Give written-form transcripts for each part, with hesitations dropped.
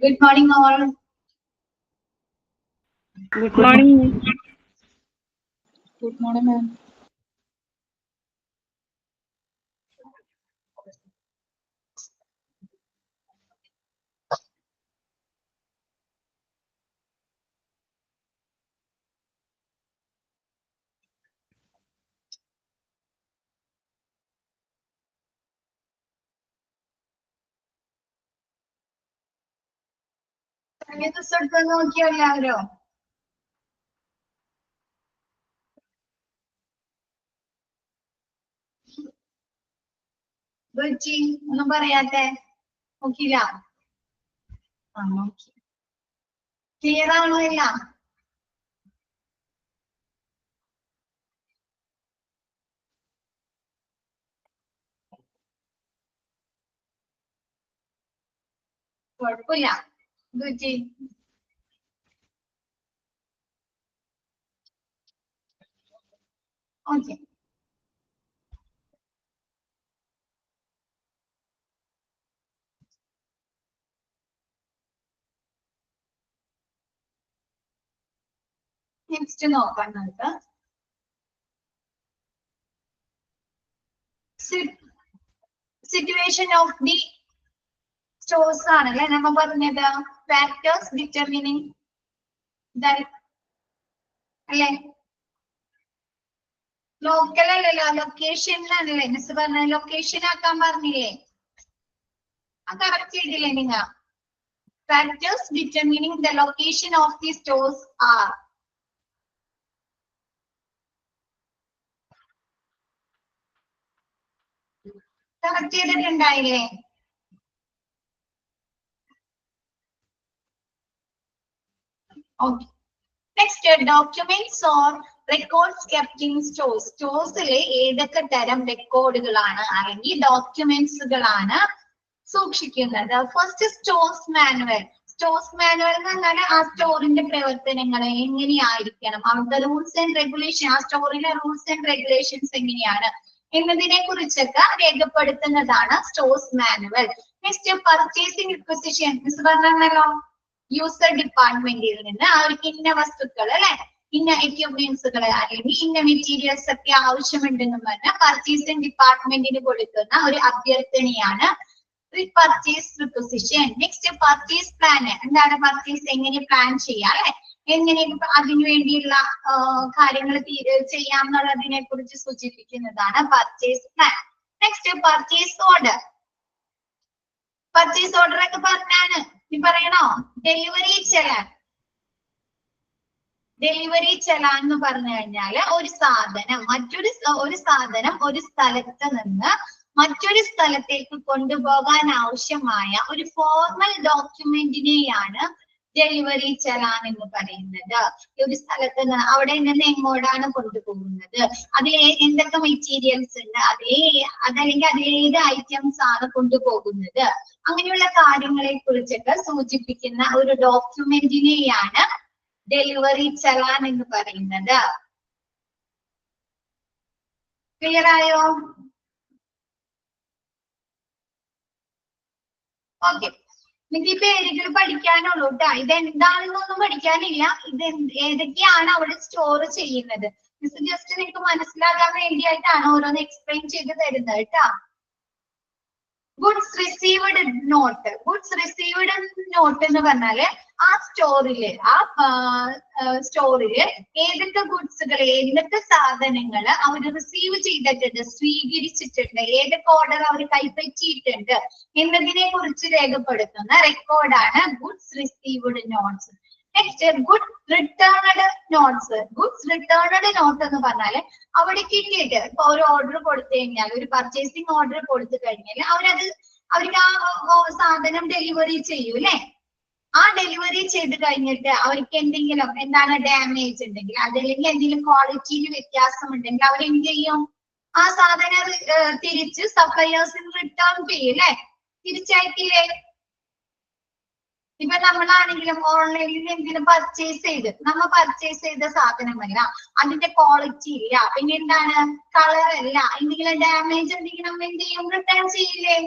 Good morning, all. Good morning. Good morning, ma'am. This is Gucci, ഒന്നും പറയാത്തെ നോക്കില്ല. നോക്കി. Clear ആണോ എല്ലാം? കുഴപ്പമില്ല. ഗുച്ചി. ഓക്കെ. നെക്സ്റ്റ് നോക്കാം നമുക്ക്. സിറ്റുവേഷൻ ഓഫ് ദി സ്റ്റോഴ്സ് ആണല്ലേ നമ്മ പറഞ്ഞത്. ഫാക്ടേഴ്സ് ഡിറ്റർമിനിങ് അല്ലേ? ലോക്കൽ അല്ലല്ലോ, ലൊക്കേഷനിലാണല്ലേ മിസ് പറഞ്ഞ. ലൊക്കേഷൻ ആക്കാൻ പറഞ്ഞില്ലേ? അത് കറക്റ്റ് ചെയ്തില്ലേ നിങ്ങൾ? Factors determining the location of the stores are correct ചെയ്തിട്ടുണ്ടായില്ലേ? Okay. Next, documents or records kept in stores. സ്റ്റോഴ്സിലെ ഏതൊക്കെ തരം റെക്കോർഡുകളാണ് അല്ലെങ്കിൽ ഡോക്യുമെന്റ്സുകളാണ് സൂക്ഷിക്കുന്നത്? First stores manual. Stores manual എന്ന് പറഞ്ഞാൽ ആ സ്റ്റോറിന്റെ പ്രവർത്തനങ്ങൾ എങ്ങനെയായിരിക്കണം, അവിടുത്തെ റൂൾസ് ആൻഡ് റെഗുലേഷൻ, ആ സ്റ്റോറിലെ റൂൾസ് ആൻഡ് റെഗുലേഷൻസ് എങ്ങനെയാണ് എന്നതിനെ കുറിച്ചൊക്കെ രേഖപ്പെടുത്തുന്നതാണ് stores manual. Next, purchasing requisition. Miss പറഞ്ഞല്ലോ, യൂസർ ഡിപ്പാർട്ട്മെന്റിൽ നിന്ന് അവർക്ക് ഇന്ന വസ്തുക്കൾ അല്ലെ, ഇന്ന എക്യുപ്മെന്റ്സുകൾ അല്ലെങ്കിൽ ഇന്ന മെറ്റീരിയൽസ് ഒക്കെ ആവശ്യമുണ്ടെന്ന് പറഞ്ഞാൽ പർച്ചേസിംഗ് ഡിപ്പാർട്ട്മെന്റിന് കൊടുക്കുന്ന ഒരു അഭ്യർത്ഥനയാണ് purchase requisition. Next, purchase plan. എന്താണ് പർച്ചേസ് എങ്ങനെ പ്ലാൻ ചെയ്യാം അല്ലെ, എങ്ങനെ അതിനു വേണ്ടിയുള്ള കാര്യങ്ങൾ ചെയ്യാം എന്നുള്ളതിനെ കുറിച്ച് സൂചിപ്പിക്കുന്നതാണ് purchase plan. Next, purchase order. Purchase order ഒക്കെ പറഞ്ഞാണ് നീ പറയണോ? ഡെലിവറി ചെലാൻ. ഡെലിവറി ചെലാൻ എന്ന് പറഞ്ഞു കഴിഞ്ഞാല് ഒരു സാധനം ഒരു സാധനം ഒരു സ്ഥലത്ത് നിന്ന് മറ്റൊരു സ്ഥലത്തേക്ക് കൊണ്ടുപോകാൻ ആവശ്യമായ ഒരു ഫോർമൽ ഡോക്യുമെന്റിനെയാണ് ഡെലിവറി ചെലാൻ എന്ന് പറയുന്നത്. ഒരു സ്ഥലത്ത് നിന്ന് അവിടെ നിന്ന് എങ്ങോട്ടാണ് കൊണ്ടുപോകുന്നത്, അതിൽ എന്തൊക്കെ മെറ്റീരിയൽസ് ഉണ്ട്, അതല്ലെങ്കിൽ അതിലേത് ഐറ്റംസ് ആണ് കൊണ്ടുപോകുന്നത്, അങ്ങനെയുള്ള കാര്യങ്ങളെ കുറിച്ചൊക്കെ സൂചിപ്പിക്കുന്ന ഒരു ഡോക്യുമെന്റിനെയാണ് ഡെലിവറി ചെലാൻ എന്ന് പറയുന്നത്. ക്ലിയർ ആയോ? ഓക്കെ. നിങ്ങൾക്ക് ഈ പേരുകൾ പഠിക്കാനുള്ളൂ കേട്ടോ. ഇത് എന്താണെന്നൊന്നും പഠിക്കാനില്ല. ഇത് ഏതൊക്കെയാണ് അവിടെ സ്റ്റോർ ചെയ്യുന്നത്. മിസ് ജസ്റ്റ് നിങ്ങൾക്ക് മനസ്സിലാകാൻ വേണ്ടിയിട്ടാണ് ഓരോന്ന് എക്സ്പ്ലെയിൻ ചെയ്ത് തരുന്നത് കേട്ടോ. Goods received note. Goods received note എന്ന് പറഞ്ഞാല് ആ സ്റ്റോറില് ഏതൊക്കെ ഗുഡ്സുകൾ, ഏതൊക്കെ സാധനങ്ങൾ അവർ റിസീവ് ചെയ്തിട്ടുണ്ട്, സ്വീകരിച്ചിട്ടുണ്ട്, ഏതൊക്കെ ഓർഡർ അവർ കൈപ്പറ്റിയിട്ടുണ്ട് എന്നതിനെ കുറിച്ച് രേഖപ്പെടുത്തുന്ന റെക്കോർഡാണ് goods received notes. Next, good returned notes. Goods returned note എന്ന് പറഞ്ഞാല് അവിടെ കിട്ടിയിട്ട് ഇപ്പൊ ഒരു ഓർഡർ കൊടുത്തു കഴിഞ്ഞാൽ, ഒരു പർച്ചേസിംഗ് ഓർഡർ കൊടുത്തു കഴിഞ്ഞാൽ അവർക്ക് ആ സാധനം ഡെലിവറി ചെയ്യൂ അല്ലെ. ആ ഡെലിവറി ചെയ്ത് കഴിഞ്ഞിട്ട് അവർക്ക് എന്തെങ്കിലും ഡാമേജ് ഉണ്ടെങ്കിൽ, അതല്ലെങ്കിൽ എന്തെങ്കിലും ക്വാളിറ്റിയിൽ വ്യത്യാസം ഉണ്ടെങ്കിൽ അവരെന്ത് ചെയ്യും? ആ സാധനം തിരിച്ച് സപ്ലയേഴ്സിന് റിട്ടേൺ ചെയ്യും അല്ലെ, തിരിച്ചയക്കില്ലേ? ഇപ്പൊ നമ്മളാണെങ്കിലും ഓൺലൈനിൽ എന്തെങ്കിലും പർച്ചേസ് ചെയ്ത സാധനമല്ല, അതിന്റെ ക്വാളിറ്റി ഇല്ല, പിന്നെ കളർ അല്ല, എന്തെങ്കിലും ഡാമേജ് ഉണ്ടെങ്കിൽ നമ്മൾ എന്ത് ചെയ്യും? റിട്ടേൺ ചെയ്യില്ലേ?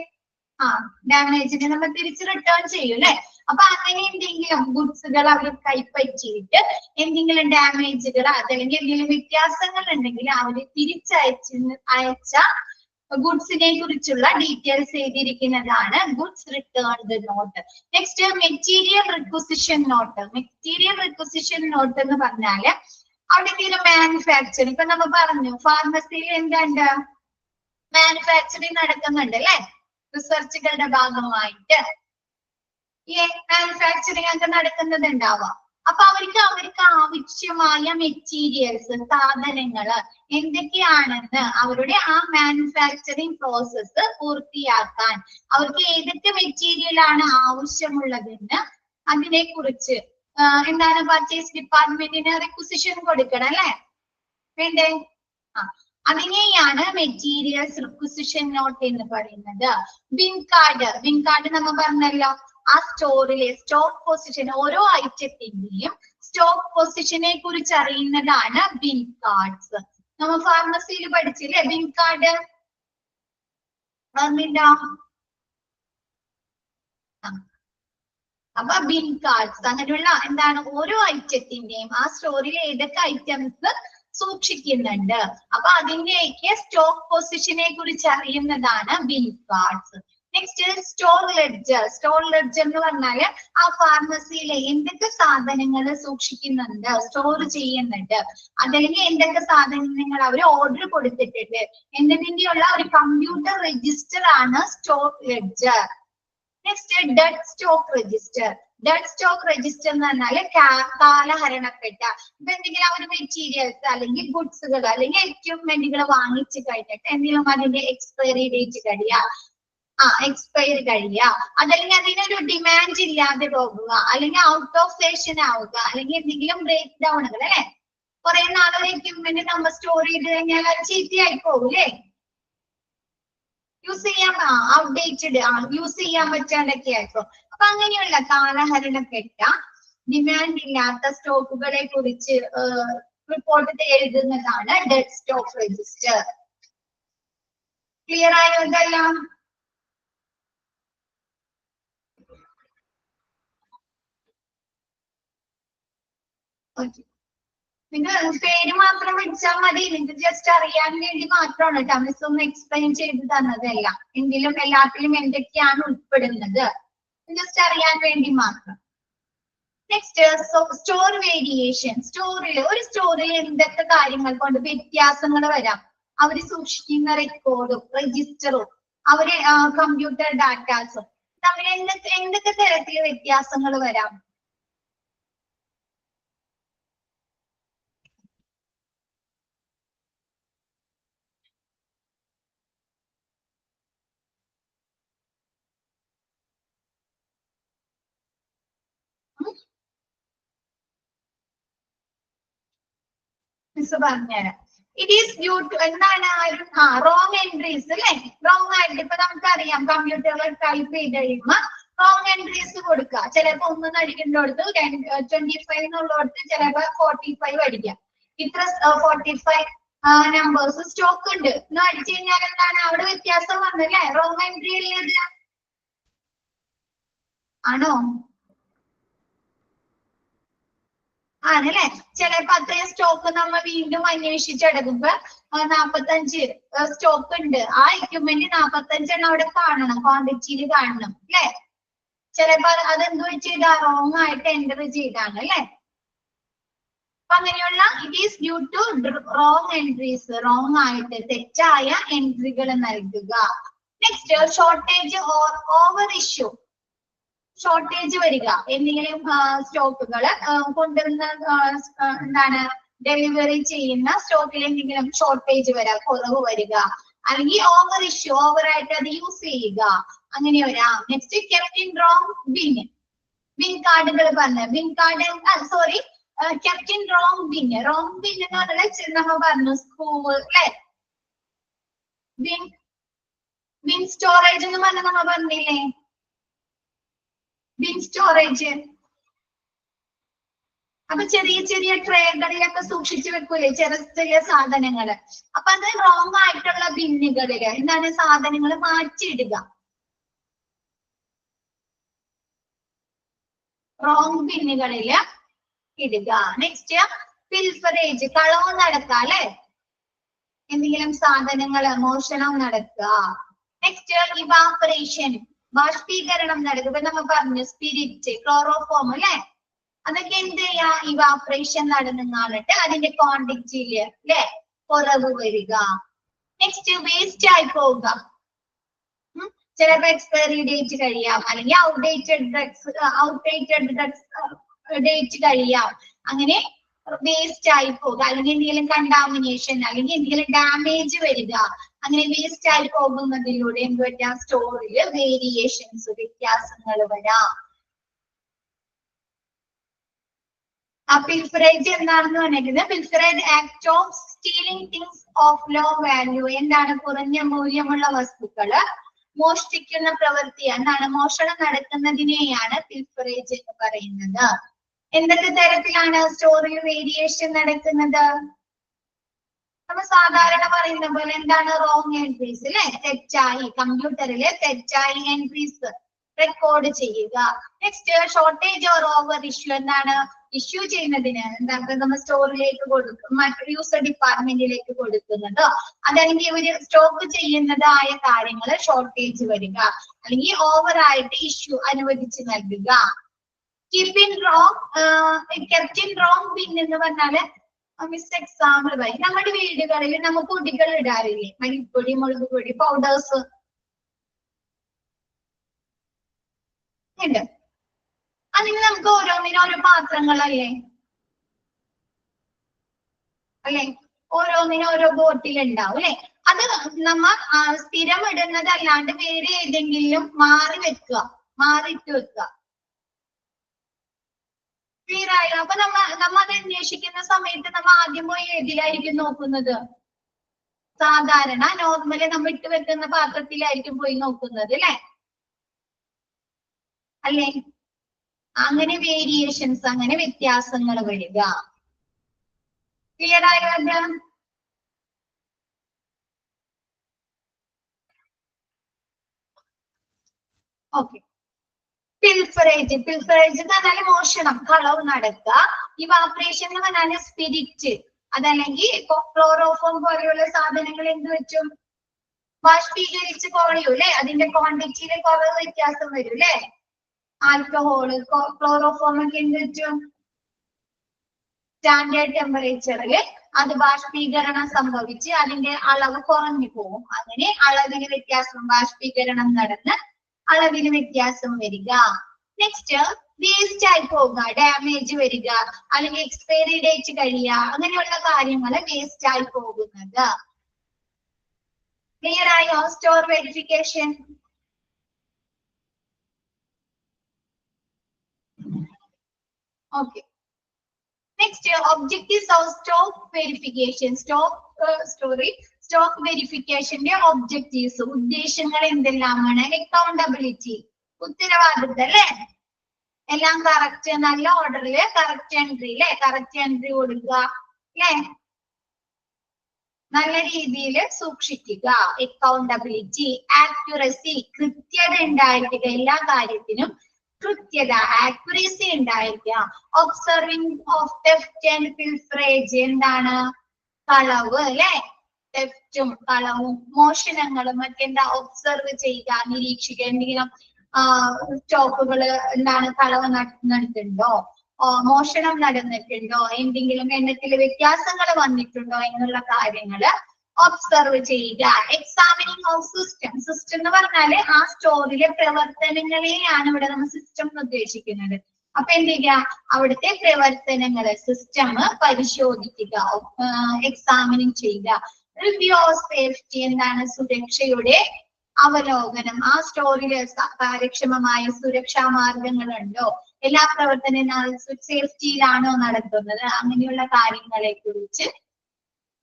ഡാമേജിനെ നമ്മൾ തിരിച്ച് റിട്ടേൺ ചെയ്യും അല്ലെ. അപ്പൊ അങ്ങനെ എന്തെങ്കിലും ഗുഡ്സുകൾ അവർ കൈപ്പറ്റിയിട്ട് എന്തെങ്കിലും ഡാമേജുകൾ അതല്ലെങ്കിൽ എന്തെങ്കിലും വ്യത്യാസങ്ങൾ ഉണ്ടെങ്കിൽ അവർ അയച്ച ഗുഡ്സിനെ കുറിച്ചുള്ള ഡീറ്റെയിൽസ് എഴുതിയിരിക്കുന്നതാണ് goods returned note. Next material requisition note. Material requisition note എന്ന് പറഞ്ഞാല് അവിടെ എന്തെങ്കിലും മാനുഫാക്ചറിങ്, ഇപ്പൊ നമ്മൾ പറഞ്ഞു ഫാർമസിയിൽ എന്തുണ്ട്, മാനുഫാക്ചറിങ് നടക്കുന്നുണ്ട് അല്ലെ, റിസർച്ചുകളുടെ ഭാഗമായിട്ട് മാനുഫാക്ചറിങ് ഒക്കെ നടക്കുന്നത് ഉണ്ടാവാം. അപ്പൊ അവർക്ക് ആവശ്യമായ മെറ്റീരിയൽസ്, സാധനങ്ങള് എന്തൊക്കെയാണെന്ന് അവരുടെ ആ മാനുഫാക്ചറിങ് പ്രോസസ്സ് പൂർത്തിയാക്കാൻ അവർക്ക് ഏതൊക്കെ മെറ്റീരിയൽ ആണ് ആവശ്യമുള്ളതെന്ന് അതിനെ കുറിച്ച് എന്താണ് പർച്ചേസ് ഡിപ്പാർട്ട്മെന്റിന് റിക്വസിഷൻ കൊടുക്കണം അല്ലെ, വേണ്ടേ? അതിനെയാണ് മെറ്റീരിയൽസ് റിക്വസിഷൻ നോട്ട് എന്ന് പറയുന്നത്. ബിൻ കാർഡ് നമ്മൾ പറഞ്ഞല്ലോ, ആ സ്റ്റോറിലെ സ്റ്റോക്ക് പൊസിഷൻ, ഓരോ ഐറ്റത്തിന്റെയും സ്റ്റോക്ക് പൊസിഷനെ കുറിച്ച് അറിയുന്നതാണ് ബിൻ കാർഡ്സ്. നമ്മൾ ഫാർമസിയിൽ പഠിച്ചില്ലേ ബിൻ കാർഡ്, ഓർമ്മയുണ്ടോ? അപ്പൊ ബിൻ കാർഡ്സ് അങ്ങനെയുള്ള എന്താണ് ഓരോ ഐറ്റത്തിന്റെയും ആ സ്റ്റോറിൽ ഏതൊക്കെ ഐറ്റംസ് സൂക്ഷിക്കുന്നുണ്ട്, അപ്പൊ അതിന്റെയൊക്കെ സ്റ്റോക്ക് പൊസിഷനെ കുറിച്ച് അറിയുന്നതാണ് bin cards. Next store ledger. Store ledger എന്ന് പറഞ്ഞാല് ആ ഫാർമസിയിലെ എന്തൊക്കെ സാധനങ്ങൾ സൂക്ഷിക്കുന്നുണ്ട്, സ്റ്റോർ ചെയ്യുന്നുണ്ട്, അതല്ലെങ്കിൽ എന്തൊക്കെ സാധനങ്ങൾ അവർ ഓർഡർ കൊടുത്തിട്ടുണ്ട് എന്നതിന്റെയുള്ള ഒരു കമ്പ്യൂട്ടർ രജിസ്റ്റർ ആണ് store ledger. Next dead stock register. Dead stock register എന്ന് പറഞ്ഞാല് കാലഹരണപ്പെട്ട, ഇപ്പൊ എന്തെങ്കിലും ഒരു മെറ്റീരിയൽസ് അല്ലെങ്കിൽ ഗുഡ്സുകൾ അല്ലെങ്കിൽ എക്യുപ്മെന്റുകൾ വാങ്ങിച്ചു കഴിഞ്ഞിട്ട് എന്തെങ്കിലും അതിന്റെ എക്സ്പയറി ഡേറ്റ് കഴിയുക, അതല്ലെങ്കിൽ അതിനൊരു ഡിമാൻഡ് ഇല്ലാതെ പോകുക, അല്ലെങ്കിൽ ഔട്ട് ഓഫ് ഫാഷൻ ആവുക, അല്ലെങ്കിൽ എന്തെങ്കിലും ബ്രേക്ക് ഡൗണുകൾ അല്ലെ, കുറെ നാളൊരു എക്യുപ്മെന്റ് നമ്മൾ സ്റ്റോർ ചെയ്ത് കഴിഞ്ഞാൽ അത് ചീത്തയായി പോകൂലേ, യൂസ് ചെയ്യാൻ ഔട്ട്ഡേറ്റഡ് യൂസ് ചെയ്യാൻ പറ്റാണ്ടൊക്കെ ആയിരിക്കും. അപ്പൊ അങ്ങനെയുള്ള കാലഹരണപ്പെട്ട ഡിമാൻഡ് ഇല്ലാത്ത സ്റ്റോക്കുകളെ കുറിച്ച് റിപ്പോർട്ട് എഴുതുന്നതാണ് ഡെഡ് സ്റ്റോക്ക് രജിസ്റ്റർ. ക്ലിയർ ആയോ ഇതെല്ലാം? നിങ്ങൾ പേര് മാത്രം പഠിച്ചാൽ മതി, നിങ്ങൾക്ക് ജസ്റ്റ് അറിയാൻ വേണ്ടി മാത്രമാണ് കേട്ടോ മിസ് ഒന്ന് എക്സ്പ്ലെയിൻ ചെയ്ത് തന്നതല്ല, എങ്കിലും എല്ലാത്തിലും എന്തൊക്കെയാണ് ഉൾപ്പെടുന്നത് ജസ്റ്റ് അറിയാൻ വേണ്ടി മാത്രം. Next store variation. ഒരു സ്റ്റോറിൽ എന്തൊക്കെ കാര്യങ്ങൾ കൊണ്ട് വ്യത്യാസങ്ങൾ വരാം, അവര് സൂക്ഷിക്കുന്ന റെക്കോർഡും രജിസ്റ്ററും അവര് കമ്പ്യൂട്ടർ ഡാറ്റാസും തമ്മിൽ എന്തൊക്കെ തരത്തില് വ്യത്യാസങ്ങൾ വരാം? മിസ് പറഞ്ഞുതരാം. ഇറ്റ് ഈസ് ഡ്യൂ ടു എന്താണ് റോങ് എൻട്രീസ് അല്ലെ, റോങ് ആയിട്ട് ഇപ്പൊ നമുക്കറിയാം കമ്പ്യൂട്ടറിൽ ടൈപ്പ് ചെയ്ത് കഴിയുമ്പോ റോങ് എൻട്രീസ് കൊടുക്കുക. ചിലപ്പോ 1 അടിക്കേണ്ടടുത്ത് 25 എന്നുള്ളടത്ത് ചിലപ്പോ 45 അടിക്കാം. ഇത്ര 45 നമ്പേഴ്സ് സ്റ്റോക്ക് ഉണ്ട് എന്ന് അടിച്ചു കഴിഞ്ഞാൽ എന്താണ് അവിടെ വ്യത്യാസം വന്നല്ലേ, റോങ് എൻട്രി അല്ലേ ആണോ? ആണല്ലേ, ചിലപ്പോ അത്രയും സ്റ്റോക്ക് നമ്മൾ വീണ്ടും അന്വേഷിച്ചെടുക്കുമ്പോ 45 സ്റ്റോക്ക് ഉണ്ട്, ആ എക്യുപ്മെന്റ് 45 അവിടെ കാണണം, ക്വാണ്ടിറ്റിയിൽ കാണണം അല്ലെ. ചിലപ്പോ അതെന്തോ ചെയ്താ റോങ് ആയിട്ട് എൻ്റർ ചെയ്താണ് അല്ലെ. അപ്പൊ അങ്ങനെയുള്ള it is due to wrong entries, wrong ആയിട്ട് തെറ്റായ എൻട്രികൾ നൽകുക. Next shortage or over issue. Shortage വരിക, എന്തെങ്കിലും സ്റ്റോക്കുകൾ കൊണ്ടുവരുന്ന എന്താണ് ഡെലിവറി ചെയ്യുന്ന സ്റ്റോക്കിൽ എന്തെങ്കിലും ഷോർട്ടേജ് വരാം, കുറവ് വരിക, അല്ലെങ്കിൽ ഓവർ ഇഷ്യൂ, ഓവറായിട്ട് അത് യൂസ് ചെയ്യുക, അങ്ങനെ വരാം. Next kept in wrong bin. Bin കാർഡുകൾ പറഞ്ഞ bin card sorry kept in wrong bin. Wrong bin എന്ന് പറഞ്ഞാൽ നമ്മൾ പറഞ്ഞു സ്കൂൾ അല്ലെ, ബിൻ സ്റ്റോറേജ് എന്ന് പറഞ്ഞാൽ നമ്മൾ പറഞ്ഞില്ലേ, ബിൻ സ്റ്റോറേജ്. അപ്പൊ ചെറിയ ചെറിയ ട്രേകളിലൊക്കെ സൂക്ഷിച്ചു വെക്കൂലേ ചെറിയ സാധനങ്ങള്, അപ്പൊ അത് റോങ് ആയിട്ടുള്ള ബിന്നുകളില് എന്താണ് സാധനങ്ങൾ മാറ്റിയിടുക. റോങ് ബിന്നുകളിൽ ഇടുക. നെക്സ്റ്റ് പിൽഫറേജ്, കളവ് നടക്കുക അല്ലെ, എന്തെങ്കിലും സാധനങ്ങൾ മോഷണം നടക്കുക. നെക്സ്റ്റ് ഇവാപറേഷൻ, ബാഷ്പീകരണം നടക്കുക. ഇപ്പൊ നമ്മൾ പറഞ്ഞു സ്പിരിറ്റ്, ക്ലോറോഫോം അല്ലെ, അതൊക്കെ എന്ത് ചെയ്യാ, ഇവാപറേഷൻ നടന്നിട്ട് അതിന്റെ ക്വാണ്ടിറ്റിയില് അല്ലെ കുറവ് വരിക. നെക്സ്റ്റ് വേസ്റ്റ് ആയി പോവുക, ചിലപ്പോ എക്സ്പയറി ഡേറ്റ് കഴിയാം, അല്ലെങ്കിൽ ഔട്ട്ഡേറ്റഡ് ഡ്രഗ്സ് ഡേറ്റ് കഴിയാം, അങ്ങനെ വേസ്റ്റ് ആയി പോകുക, അല്ലെങ്കിൽ എന്തെങ്കിലും കണ്ടാമിനേഷൻ അല്ലെങ്കിൽ എന്തെങ്കിലും ഡാമേജ് വരിക, അങ്ങനെ വേസ്റ്റ് ആയി പോകുന്നതിലൂടെ എന്ത് പറ്റാം, സ്റ്റോറിൽ വേരിയേഷൻസ്, വ്യത്യാസങ്ങൾ വരാം. ആ പിൽഫറേജ് എന്താണെന്ന് പറഞ്ഞിരിക്കുന്നത്, pilferage act of stealing things of low value, എന്താണ്, കുറഞ്ഞ മൂല്യമുള്ള വസ്തുക്കള് മോഷ്ടിക്കുന്ന പ്രവൃത്തി, എന്താണ്, മോഷണം നടക്കുന്നതിനെയാണ് പിൽഫറേജ് എന്ന് പറയുന്നത്. എന്തൊക്കെ തരത്തിലാണ് സ്റ്റോറിൽ വേരിയേഷൻ നടക്കുന്നത്? നമ്മൾ സാധാരണ പറയുന്ന പോലെ എന്താണ്, റോങ് എൻട്രീസ് അല്ലെ, തെറ്റായി കമ്പ്യൂട്ടറിലെ തെറ്റായി എൻട്രീസ് റെക്കോർഡ് ചെയ്യുക. Next shortage or over issue, എന്താണ്, ഇഷ്യൂ ചെയ്യുന്നതിന് എന്താണ് നമ്മൾ സ്റ്റോറിലേക്ക് കൊടുക്കും, മറ്റൊരു യൂസർ ഡിപ്പാർട്ട്മെന്റിലേക്ക് കൊടുക്കുന്നത്, അതല്ലെങ്കിൽ ഇവര് സ്റ്റോക്ക് ചെയ്യുന്നതായ കാര്യങ്ങൾ ഷോർട്ടേജ് വരിക, അല്ലെങ്കിൽ ഓവർ ആയിട്ട് ഇഷ്യൂ അനുവദിച്ച് നൽകുക. Keep in wrong, kept in wrong bin എന്ന് പറഞ്ഞാല് മിസ് എക്സാമ്പിൾ പറയും, നമ്മുടെ വീടുകളിൽ നമ്മൾ പൊടികൾ ഇടാറില്ലേ, മല്ലിപ്പൊടി, മുളക് പൊടി, പൗഡേഴ്സ് ഉണ്ട്, അതിന് നമുക്ക് ഓരോന്നിനും ഓരോ പാത്രങ്ങളല്ലേ അല്ലെ, ഓരോന്നിനും ഓരോ ബോട്ടിൽ ഉണ്ടാവും അല്ലെ, അത് നമ്മ സ്ഥിരം ഇടുന്നതല്ലാണ്ട് വേറെ ഏതെങ്കിലും മാറിയിട്ട് വെക്കുക. ക്ലിയർ ആയോ? അപ്പൊ നമ്മ അത് അന്വേഷിക്കുന്ന സമയത്ത് നമ്മ ആദ്യം പോയി ഏതിലായിരിക്കും നോക്കുന്നത്? സാധാരണ നോർമലി നമ്മൾ ഇട്ട് വെക്കുന്ന പാത്രത്തിലായിരിക്കും പോയി നോക്കുന്നത് അല്ലേ? അങ്ങനെ വേരിയേഷൻസ്, അങ്ങനെ വ്യത്യാസങ്ങൾ വരിക. ക്ലിയർ ആയോ? അത് ഓക്കെ. പിൽഫറേജ് എന്ന് പറഞ്ഞാൽ മോഷണം, കളവ് നടക്കുക. ഇവാപറേഷൻ എന്ന് പറഞ്ഞാൽ സ്പിരിറ്റ്, അതല്ലെങ്കിൽ ക്ലോറോഫോം പോലെയുള്ള സാധനങ്ങൾ എന്ത് വെച്ചും ബാഷ്പീകരിച്ച് കുറയൂ അല്ലെ, അതിന്റെ ക്വാണ്ടിറ്റിയിൽ കുറവ് വ്യത്യാസം വരും അല്ലെ. ആൽക്കഹോള്, ക്ലോറോഫോം ഒക്കെ എന്ത് വെച്ചും സ്റ്റാൻഡേർഡ് ടെമ്പറേച്ചറിൽ അത് ബാഷ്പീകരണം സംഭവിച്ച് അതിന്റെ അളവ് കുറഞ്ഞു പോകും. അങ്ങനെ അളവിന് വ്യത്യാസം, ബാഷ്പീകരണം നടന്ന് അളവിന് വ്യത്യാസം വരിക. നെക്സ്റ്റ് വേസ്റ്റ് ആയി പോവുക, ഡാമേജ് വരിക, അല്ലെങ്കിൽ എക്സ്പയറി ഡേറ്റ് കഴിയുക, അങ്ങനെയുള്ള കാര്യങ്ങൾ വേസ്റ്റ് ആയി പോകുന്നത്. ക്ലിയർ ആയോ? Store verification. Okay. Next objectives of stock verification. Stock വെരിഫിക്കേഷന്റെ ഒബ്ജക്റ്റീവ്സ്, ഉദ്ദേശങ്ങൾ എന്തെല്ലാമാണ്? അക്കൗണ്ടബിലിറ്റി, ഉത്തരവാദിത്തം അല്ലെ, എല്ലാം കറക്റ്റ്, നല്ല ഓർഡറില് കറക്റ്റ് എൻട്രി കൊടുക്കുക അല്ലെ, നല്ല രീതിയിൽ സൂക്ഷിക്കുക. അക്കൗണ്ടബിലിറ്റി. ആക്യുറസി, കൃത്യത ഉണ്ടായിരിക്കുക, എല്ലാ കാര്യത്തിനും കൃത്യത, ആക്യുറസി ഉണ്ടായിരിക്കുക. ഒബ്സർവിംഗ് ഓഫ് തെഫ്റ്റ് ആൻഡ് പിൽഫറേജ്, എന്താണ്, കളവ് അല്ലെ, തെഫ്റ്റും കളവും മോഷണങ്ങളും ഒക്കെ എന്താ, ഒബ്സർവ് ചെയ്യുക, നിരീക്ഷിക്കുക. എന്തെങ്കിലും സ്റ്റോക്കുകൾ എന്താണ്, കളവ് നടന്നിട്ടുണ്ടോ, മോഷണം നടന്നിട്ടുണ്ടോ, എന്തെങ്കിലും എണ്ണത്തിൽ വ്യത്യാസങ്ങൾ വന്നിട്ടുണ്ടോ എന്നുള്ള കാര്യങ്ങള് ഒബ്സർവ് ചെയ്യുക. എക്സാമിനിങ് ഓഫ് സിസ്റ്റം എന്ന് പറഞ്ഞാല് ആ സ്റ്റോറിലെ പ്രവർത്തനങ്ങളെയാണ് ഇവിടെ നമ്മൾ സിസ്റ്റം എന്ന് ഉദ്ദേശിക്കുന്നത്. അപ്പൊ എന്ത് ചെയ്യുക, അവിടുത്തെ പ്രവർത്തനങ്ങള്, സിസ്റ്റം പരിശോധിക്കുക, എക്സാമിനിങ് ചെയ്യുക. റിവ്യൂ ഓഫ് സേഫ്റ്റി, എന്താണ്, സുരക്ഷയുടെ അവലോകനം, ആ സ്റ്റോറിലെ കാര്യക്ഷമമായ സുരക്ഷാ മാർഗങ്ങളുണ്ടോ, എല്ലാ പ്രവർത്തനങ്ങളും സേഫ്റ്റിയിലാണോ നടത്തുന്നത്, അങ്ങനെയുള്ള കാര്യങ്ങളെ കുറിച്ച്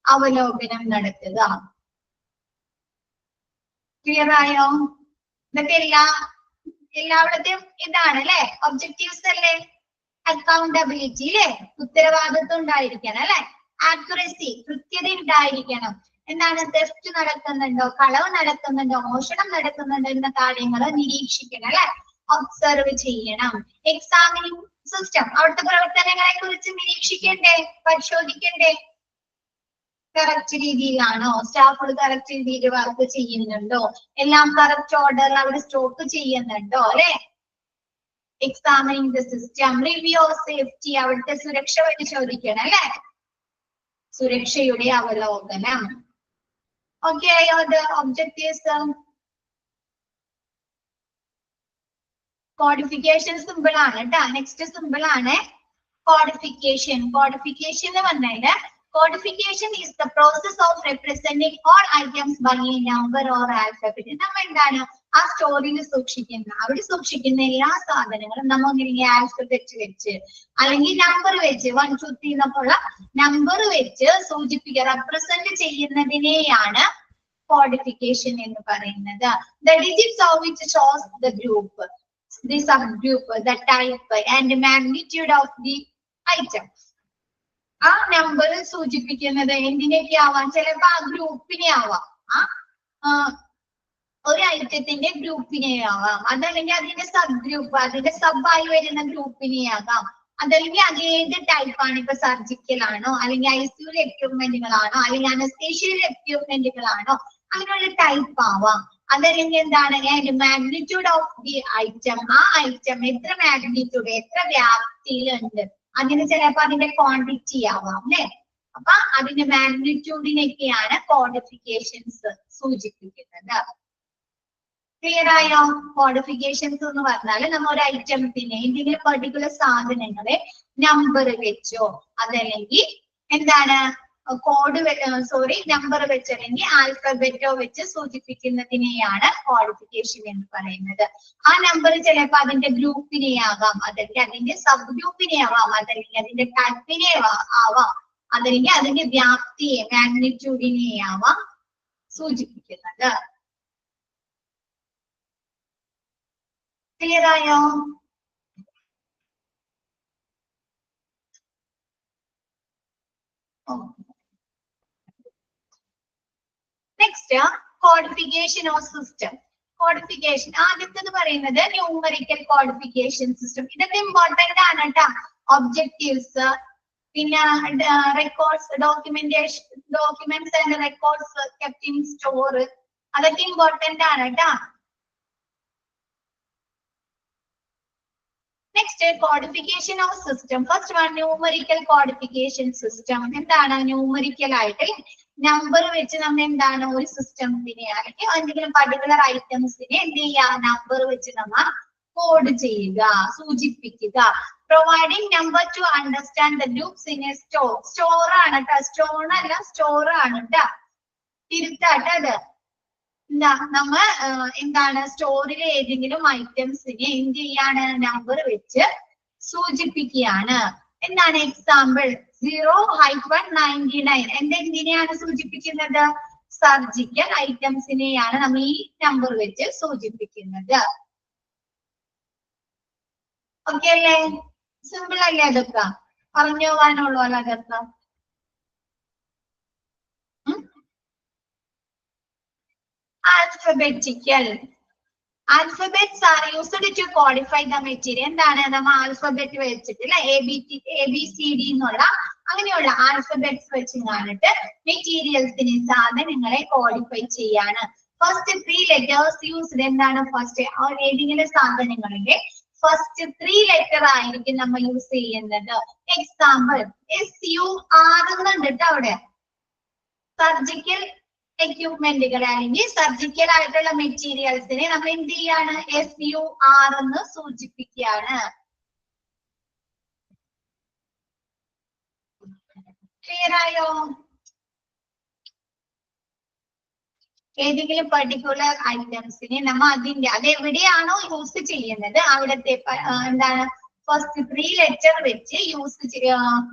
അവലോകനം നടത്തുക. ക്ലിയർ ആയോ? ഇതൊക്കെ എല്ലായിടത്തെയും ഇതാണ് അല്ലെ, ഒബ്ജക്റ്റീവ്സ് അല്ലേ. അക്കൗണ്ടബിലിറ്റി അല്ലെ, ഉത്തരവാദിത്വം ഉണ്ടായിരിക്കണം അല്ലെ. ആക്യുറസി, കൃത്യത ഉണ്ടായിരിക്കണം. എന്താണ്, തെഫ്റ്റ് നടക്കുന്നുണ്ടോ, കളവ് നടക്കുന്നുണ്ടോ, മോഷണം നടക്കുന്നുണ്ടോ എന്ന കാര്യങ്ങൾ നിരീക്ഷിക്കണം അല്ലെ. ഒബ്സർവ് ചെയ്യണം. എക്സാമിനിങ് സിസ്റ്റം അവിടുത്തെ പ്രവർത്തനങ്ങളെ കുറിച്ച് നിരീക്ഷിക്കണ്ടേ, പരിശോധിക്കണ്ടേ? കറക്റ്റ് രീതിയിലാണോ, സ്റ്റാഫുകൾ കറക്റ്റ് രീതിയിൽ വർക്ക് ചെയ്യുന്നുണ്ടോ, എല്ലാം കറക്റ്റ് ഓർഡറിൽ അവിടെ സ്റ്റോക്ക് ചെയ്യുന്നുണ്ടോ അല്ലെ? Examining the system, review of safety, അവിടുത്തെ സുരക്ഷ പരിശോധിക്കണം അല്ലെ? സുരക്ഷയുടെ അവലോകനം. ഓക്കെ ആയോ? ഒബ്ജക്റ്റീവ്സ് കോഡിഫിക്കേഷൻ സിമ്പിൾ ആണ് കേട്ടോ. നെക്സ്റ്റ് സിമ്പിൾ ആണ് കോഡിഫിക്കേഷൻ. കോഡിഫിക്കേഷൻ എന്ന് പറഞ്ഞാല് codification is the process of representing all items by a number or alphabet. നമ്മ എന്താണ് ആ സ്റ്റോറിയിൽ സൂക്ഷിക്കുന്ന, അവിടെ സൂക്ഷിക്കുന്ന എല്ലാ സാധനങ്ങളും നമ്മൾ ഇങ്ങനെ ആൽഫബറ്റ് വെച്ച് അല്ലെങ്കിൽ നമ്പർ വെച്ച് 1 2 3 എന്നൊക്കെയുള്ള നമ്പർ വെച്ച് സൂചിപ്പിക്കുക, റെപ്രസെന്റ് ചെയ്യുന്നതിനെയാണ് കോഡിഫിക്കേഷൻ എന്ന് പറയുന്നത്. The digits of which shows the group, the subgroup, the type and magnitude of the item. ആ നമ്പർ സൂചിപ്പിക്കുന്നത് എന്തിനൊക്കെ ആവാം? ചിലപ്പോ ആ ഗ്രൂപ്പിനെ ആവാം, ഒരു ഐറ്റത്തിന്റെ ഗ്രൂപ്പിനെ ആവാം, അതല്ലെങ്കിൽ അതിന്റെ സബ് ഗ്രൂപ്പ്, അതിന്റെ സബായി വരുന്ന ഗ്രൂപ്പിനെ ആകാം, അതല്ലെങ്കിൽ അത് ഏത് ടൈപ്പാണ്, ഇപ്പൊ സർജിക്കൽ ആണോ അല്ലെങ്കിൽ ഐസിയു എക്യുപ്മെന്റുകളാണോ അല്ലെങ്കിൽ അനസ്തേഷ്യൽ എക്യുപ്മെന്റുകളാണോ, അങ്ങനെയുള്ള ടൈപ്പ് ആവാം. അതല്ലെങ്കിൽ എന്താണ് മാഗ്നിറ്റ്യൂഡ് ഓഫ് ദി ഐറ്റം, ആ ഐറ്റം എത്ര മാഗ്നിറ്റ്യൂഡ്, എത്ര വ്യാപ്തിയിലുണ്ട്, അതിന് ചിലപ്പോ അതിന്റെ ക്വാണ്ടിറ്റി ആവാം അല്ലെ? അപ്പൊ അതിന്റെ മാഗ്നിറ്റ്യൂഡിനൊക്കെയാണ് കോഡിഫിക്കേഷൻസ് സൂചിപ്പിക്കുന്നത്. ക്ലിയർ ആയോ? കോഡിഫിക്കേഷൻസ് എന്ന് പറഞ്ഞാൽ നമ്മൾ ഒരു ഐറ്റത്തിന് എന്തെങ്കിലും പെർട്ടിക്കുലർ സാധനങ്ങളെ നമ്പർ വെച്ചോ അതല്ലെങ്കിൽ എന്താണ് നമ്പർ വെച്ച് അല്ലെങ്കിൽ ആൽഫബറ്റോ വെച്ച് സൂചിപ്പിക്കുന്നതിനെയാണ് കോഡിഫിക്കേഷൻ എന്ന് പറയുന്നത്. ആ നമ്പർ ചിലപ്പോ അതിന്റെ ഗ്രൂപ്പിനെ ആവാം, അതല്ലെങ്കിൽ അതിന്റെ സബ് ഗ്രൂപ്പിനെ ആവാം, അതല്ലെങ്കിൽ അതിന്റെ ടൈപ്പിനെ ആവാം, അതല്ലെങ്കിൽ അതിന്റെ വ്യാപ്തിയെ മാഗ്നിറ്റ്യൂഡിനെ ആവാം സൂചിപ്പിക്കുന്നത്. ക്ലിയർ ആയോ? Next codification of system. Codification ആദ്യത്തെ പറയുന്നത് ന്യൂമറിക്കൽ കോഡിഫിക്കേഷൻ സിസ്റ്റം. ഇതൊക്കെ ഇമ്പോർട്ടന്റ് ആണ് കേട്ടോ. ഒബ്ജക്റ്റീവ്സ്, പിന്നെ records, documents and records kept in store, അതൊക്കെ ഇമ്പോർട്ടന്റ് ആണ് കേട്ടോ. Next codification of system. First one numerical codification system. എന്താണ് ന്യൂമറിക്കൽ ആയിട്ട് നമ്പർ വെച്ച് നമ്മൾ എന്താണ് ഒരു സിസ്റ്റത്തിനെ അല്ലെങ്കിൽ എന്തെങ്കിലും പർട്ടിക്കുലർ ഐറ്റംസിനെ എന്ത് ചെയ്യുക, നമ്പർ വെച്ച് നമ്മൾ കോഡ് ചെയ്യുക, സൂചിപ്പിക്കുക. Providing number to understand the groups in a store. Store ആണ് കേട്ടോ, സ്റ്റോൺ അല്ല, സ്റ്റോർ ആണ് കേട്ടോ, തിരുത്താട്ടോ. അത് എന്താ നമ്മ എന്താണ് സ്റ്റോറിലെ ഏതെങ്കിലും ഐറ്റംസിനെ എന്ത് ചെയ്യാണ്, നമ്പർ വെച്ച് സൂചിപ്പിക്കുകയാണ്. എന്താണ് എക്സാമ്പിൾ 0-99 എന്തിനെയാണ് സൂചിപ്പിക്കുന്നത്? സർജിക്കൽ ഐറ്റംസിനെയാണ് നമ്മൾ ഈ നമ്പർ വെച്ച് സൂചിപ്പിക്കുന്നത്. ഓക്കെ അല്ലേ? സിമ്പിൾ അല്ലേ? അതൊക്കെ പറഞ്ഞു പോകാനുള്ളൂ അല്ല അതൊക്കെ. Alphabetical. Alphabets are used to codify the material. എന്താണ് നമ്മൾ ആൽഫബറ്റ് വെച്ചിട്ട് അല്ലെ ABCD എന്നുള്ള അങ്ങനെയുള്ള ആൽഫബറ്റ്സ് വെച്ച് കാണിട്ട് മെറ്റീരിയൽസിനെ സാധനങ്ങളെ കോഡിഫൈ ചെയ്യാണ്. First 3 letters used. എന്താണ് ഫസ്റ്റ് ഏതെങ്കിലും സാധനങ്ങളിലെ ഫസ്റ്റ് 3 ലെറ്റർ ആയിരിക്കും നമ്മൾ യൂസ് ചെയ്യുന്നത്. എക്സാമ്പിൾ SUR എന്നുണ്ട് അവിടെ. സർജിക്കൽ എക്യുപ്മെന്റുകൾ അല്ലെങ്കിൽ സർജിക്കൽ ആയിട്ടുള്ള മെറ്റീരിയൽസിനെ നമ്മൾ എന്ത് ചെയ്യാണ്, SUR എന്ന് സൂചിപ്പിക്കുകയാണ്. ക്ലിയർ ആയോ? ഏതെങ്കിലും പെർട്ടിക്കുലർ ഐറ്റംസിനെ നമ്മൾ അതെവിടെയാണോ യൂസ് ചെയ്യുന്നത് അവിടത്തെ എന്താണ് ഫസ്റ്റ് 3 ലെറ്റർ വെച്ച്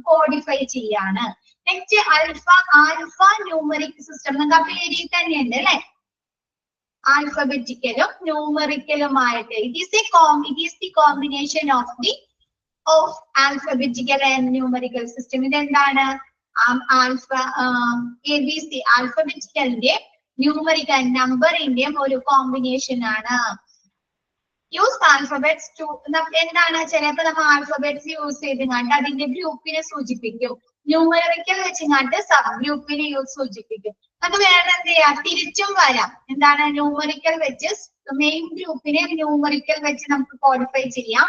കോഡിഫൈ ചെയ്യാണ്. നെക്സ്റ്റ് ആൽഫ ന്യൂമറിക് സിസ്റ്റം നമുക്ക് പേരിൽ തന്നെയുണ്ട് അല്ലെ. ആൽഫബറ്റിക്കലും ന്യൂമറിക്കലുമായിട്ട് it is the combination of alphabetical and numerical system. ഇതെന്താണ് ABC ആൽഫബറ്റിക്കലിന്റെ ന്യൂമറിക്കൽ നമ്പറിന്റെയും ഒരു കോമ്പിനേഷൻ ആണ്. യൂസ് ആൽഫബറ്റ്സ് ടു എന്താണ് ചിലപ്പോ നമ്മൾ ആൽഫബറ്റ്സ് യൂസ് ചെയ്തുകൊണ്ട് അതിന്റെ ഗ്രൂപ്പിനെ സൂചിപ്പിക്കും. ന്യൂമറിക്കൽ വെച്ചുകൊണ്ട് സബ് ഗ്രൂപ്പിനെ സൂചിപ്പിക്കും. അത് വേറെ എന്ത് ചെയ്യാം, തിരിച്ചും വരാം. എന്താണ് ന്യൂമറിക്കൽ വെച്ച് മെയിൻ ഗ്രൂപ്പിനെ ന്യൂമറിക്കൽ വെച്ച് നമുക്ക് കോഡിഫൈ ചെയ്യാം.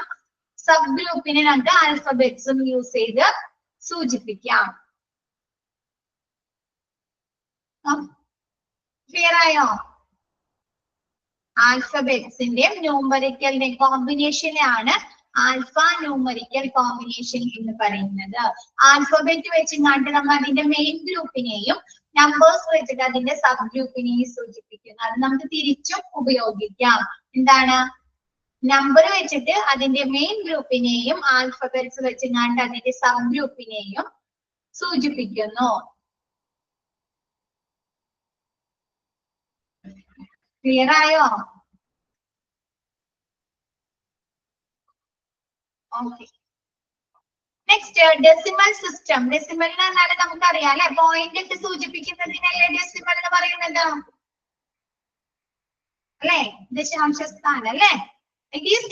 സബ് ഗ്രൂപ്പിനെ നമുക്ക് ആൽഫബറ്റ്സും യൂസ് ചെയ്ത് സൂചിപ്പിക്കാം. ക്ലിയർ ആയോ? ആൽഫബറ്റ്സിന്റെയും ന്യൂമറിക്കലിന്റെ കോമ്പിനേഷനാണ് ആൽഫ ന്യൂമറിക്കൽ കോമ്പിനേഷൻ എന്ന് പറയുന്നത്. ആൽഫബറ്റ് വെച്ചുകൊണ്ട് നമ്മൾ അതിന്റെ മെയിൻ ഗ്രൂപ്പിനെയും നമ്പേഴ്സ് വെച്ചിട്ട് അതിന്റെ സബ് ഗ്രൂപ്പിനെയും സൂചിപ്പിക്കുന്നു. അത് നമുക്ക് തിരിച്ചും ഉപയോഗിക്കാം. എന്താണ്, നമ്പർ വെച്ചിട്ട് അതിന്റെ മെയിൻ ഗ്രൂപ്പിനെയും ആൽഫബറ്റ്സ് വെച്ചുകൊണ്ട് അതിന്റെ സബ് ഗ്രൂപ്പിനെയും സൂചിപ്പിക്കുന്നു. ക്ലിയർ ആയോ? Okay. Next decimal system. Decimal എന്ന് പറഞ്ഞാൽ നമുക്കറിയാം അല്ലെ, പോയിന്റ് ഇട്ട് സൂചിപ്പിക്കുന്നതിനല്ലേ ഡെസിമൽ എന്ന് പറയുന്നത് അല്ലെ, ദശാംശ സ്ഥാനം അല്ലെ. It is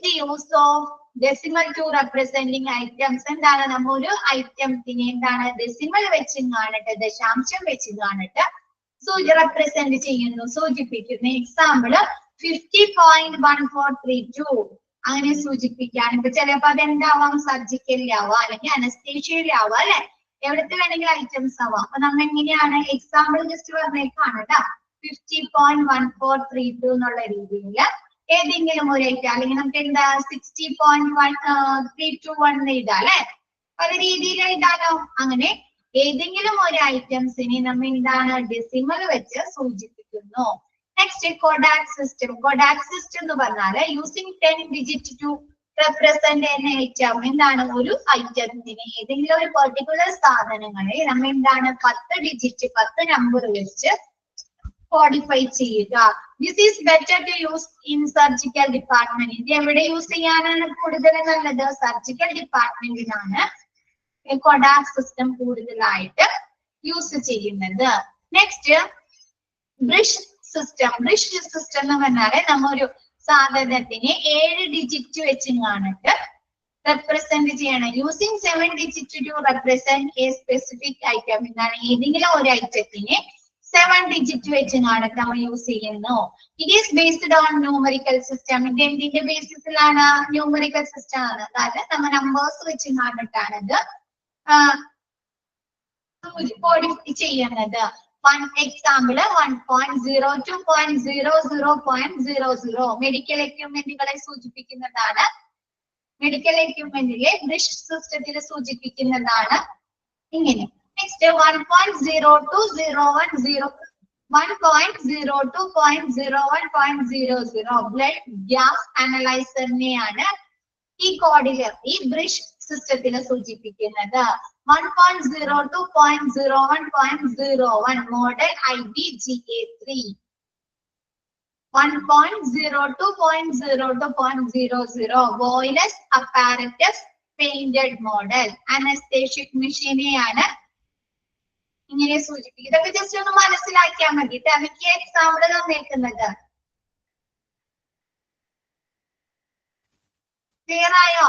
the use of decimal to representing items. എന്താണ്, നമ്മ ഒരു ഐറ്റംസിനെ എന്താണ് ഡെസിമൽ വെച്ചും കാണിട്ട് ദശാംശം വെച്ചും കാണിട്ട് റെപ്രസെന്റ് ചെയ്യുന്നു, സൂചിപ്പിക്കുന്നു. എക്സാമ്പിള് 50.1432 അങ്ങനെ സൂചിപ്പിക്കാൻ. ഇപ്പൊ ചിലപ്പോ അതെന്താവാം, സർജിക്കലിലാവാം അല്ലെങ്കിൽ അനസ്തേഷ്യയിലാവാം അല്ലെ, എവിടത്തെ വേണമെങ്കിലും ഐറ്റംസ് ആവാം. അപ്പൊ നമ്മൾ എങ്ങനെയാണ് എക്സാമ്പിൾ ജസ്റ്റ് പറഞ്ഞേക്കാണ് കേട്ടോ. 50.1432 എന്നുള്ള രീതിയിൽ ഏതെങ്കിലും ഒരു ഐറ്റം, അല്ലെങ്കിൽ നമുക്ക് എന്താ 60.321 എഴുതാം അല്ലെ, പല രീതിയിൽ എഴുതാലോ. അങ്ങനെ ഏതെങ്കിലും ഒരു ഐറ്റംസിനെ നമ്മൾ എന്താണ് ഡെസിമൽ വെച്ച് സൂചിപ്പിക്കുന്നു. Next codec system. Codec system എന്ന് പറഞ്ഞാൽ using 10 digit to represent an item. എന്താണ്, ഒരു ഐറ്റത്തിനെ ഏതെങ്കിലും ഒരു പെർട്ടിക്കുലർ സാധനങ്ങളെ നമ്മൾ എന്താണ് 10 ഡിജിറ്റ് 10 നമ്പർ വെച്ച് കോഡിഫൈ ചെയ്യുക. This is better to use in surgical department. ഇത് എവിടെ യൂസ് ചെയ്യാനാണ് കൂടുതൽ നല്ലത്? സർജിക്കൽ ഡിപ്പാർട്ട്മെന്റിനാണ് കൊഡാക് സിസ്റ്റം കൂടുതലായിട്ട് യൂസ് ചെയ്യുന്നത്. Next Brisch system. Brisch system എന്ന് പറഞ്ഞാല് നമ്മ ഒരു സാധനത്തിനെ 7 ഡിജിറ്റ് വെച്ചും കാണിട്ട് റെപ്രസെന്റ് ചെയ്യണം. Using 7 digit to represent a specific item. എന്താണ്, ഏതെങ്കിലും ഒരു ഐറ്റത്തിനെ 7 ഡിജിറ്റ് വെച്ച് കാണിട്ട് നമ്മൾ യൂസ് ചെയ്യുന്നു. It is based on numerical system. ഇത് എന്തിന്റെ ബേസിസിലാണ്? ന്യൂമറിക്കൽ സിസ്റ്റം ആണ്. അതായത് നമ്മൾ നമ്പേഴ്സ് വെച്ച് കാണിട്ടാണ് ഇത് കോഡിഫൈ ചെയ്യുന്നത്. എക്സാമ്പിള് 1.02.00.00 മെഡിക്കൽ എക്യുപ്മെന്റുകളെ സൂചിപ്പിക്കുന്നതാണ്. മെഡിക്കൽ എക്യുപ്മെന്റിലെ ബ്രിഷ് സിസ്റ്റത്തിൽ സൂചിപ്പിക്കുന്നതാണ് ഇങ്ങനെ. നെക്സ്റ്റ് 1.02.01.0 1.02.01.00 ബ്ലഡ് ഗ്യാസ് അനലൈസറിനെയാണ് ഈ കോഡില് ഈ ബ്രിഷ് സിസ്റ്റത്തിൽ സൂചിപ്പിക്കുന്നത്. 1.02.01.01 model IBGA3. 1.02.02.00 Boyle's apparatus painted model anaesthetic മെഷീനെയാണ് ഇങ്ങനെ സൂചിപ്പിക്കുന്നത്. ഇതൊക്കെ ജസ്റ്റ് ഒന്ന് മനസ്സിലാക്കിയാൽ മതി. എനിക്ക് എക്സാമ്പിൾ തന്നേക്കുന്നത്. ക്ലിയർ ആയോ?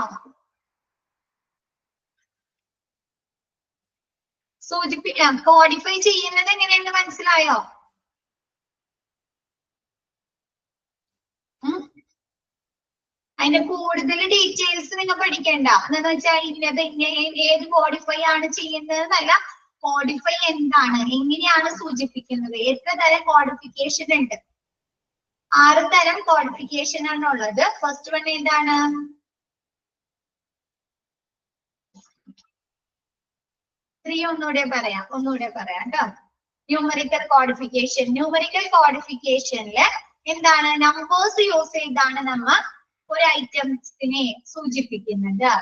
സൂചിപ്പിക്കാം. കോഡിഫൈ ചെയ്യുന്നത് എങ്ങനെയെന്ന് മനസ്സിലായോ? അതിന്റെ കൂടുതൽ ഡീറ്റെയിൽസ് നിങ്ങൾ പഠിക്കണ്ട. എന്താന്ന് വെച്ചാൽ ഇന്നത് ഏത് കോഡിഫൈ ആണ് ചെയ്യുന്നത് എന്നല്ല, കോഡിഫൈ എന്താണ്, എങ്ങനെയാണ് സൂചിപ്പിക്കുന്നത്, എത്ര തരം കോഡിഫിക്കേഷൻ ഉണ്ട്. 6 തരം കോഡിഫിക്കേഷൻ ആണ് ഉള്ളത്. ഫസ്റ്റ് വൺ എന്താണ്? ഒന്നുകൂടെ പറയാം കേട്ടോ. Numerical codification. ന്യൂമറിക്കൽ കോഡിഫിക്കേഷനില് എന്താണ്, നമ്പേഴ്സ് യൂസ് ചെയ്താണ് നമ്മ ഒരു ഐറ്റംസിനെ സൂചിപ്പിക്കുന്നത്.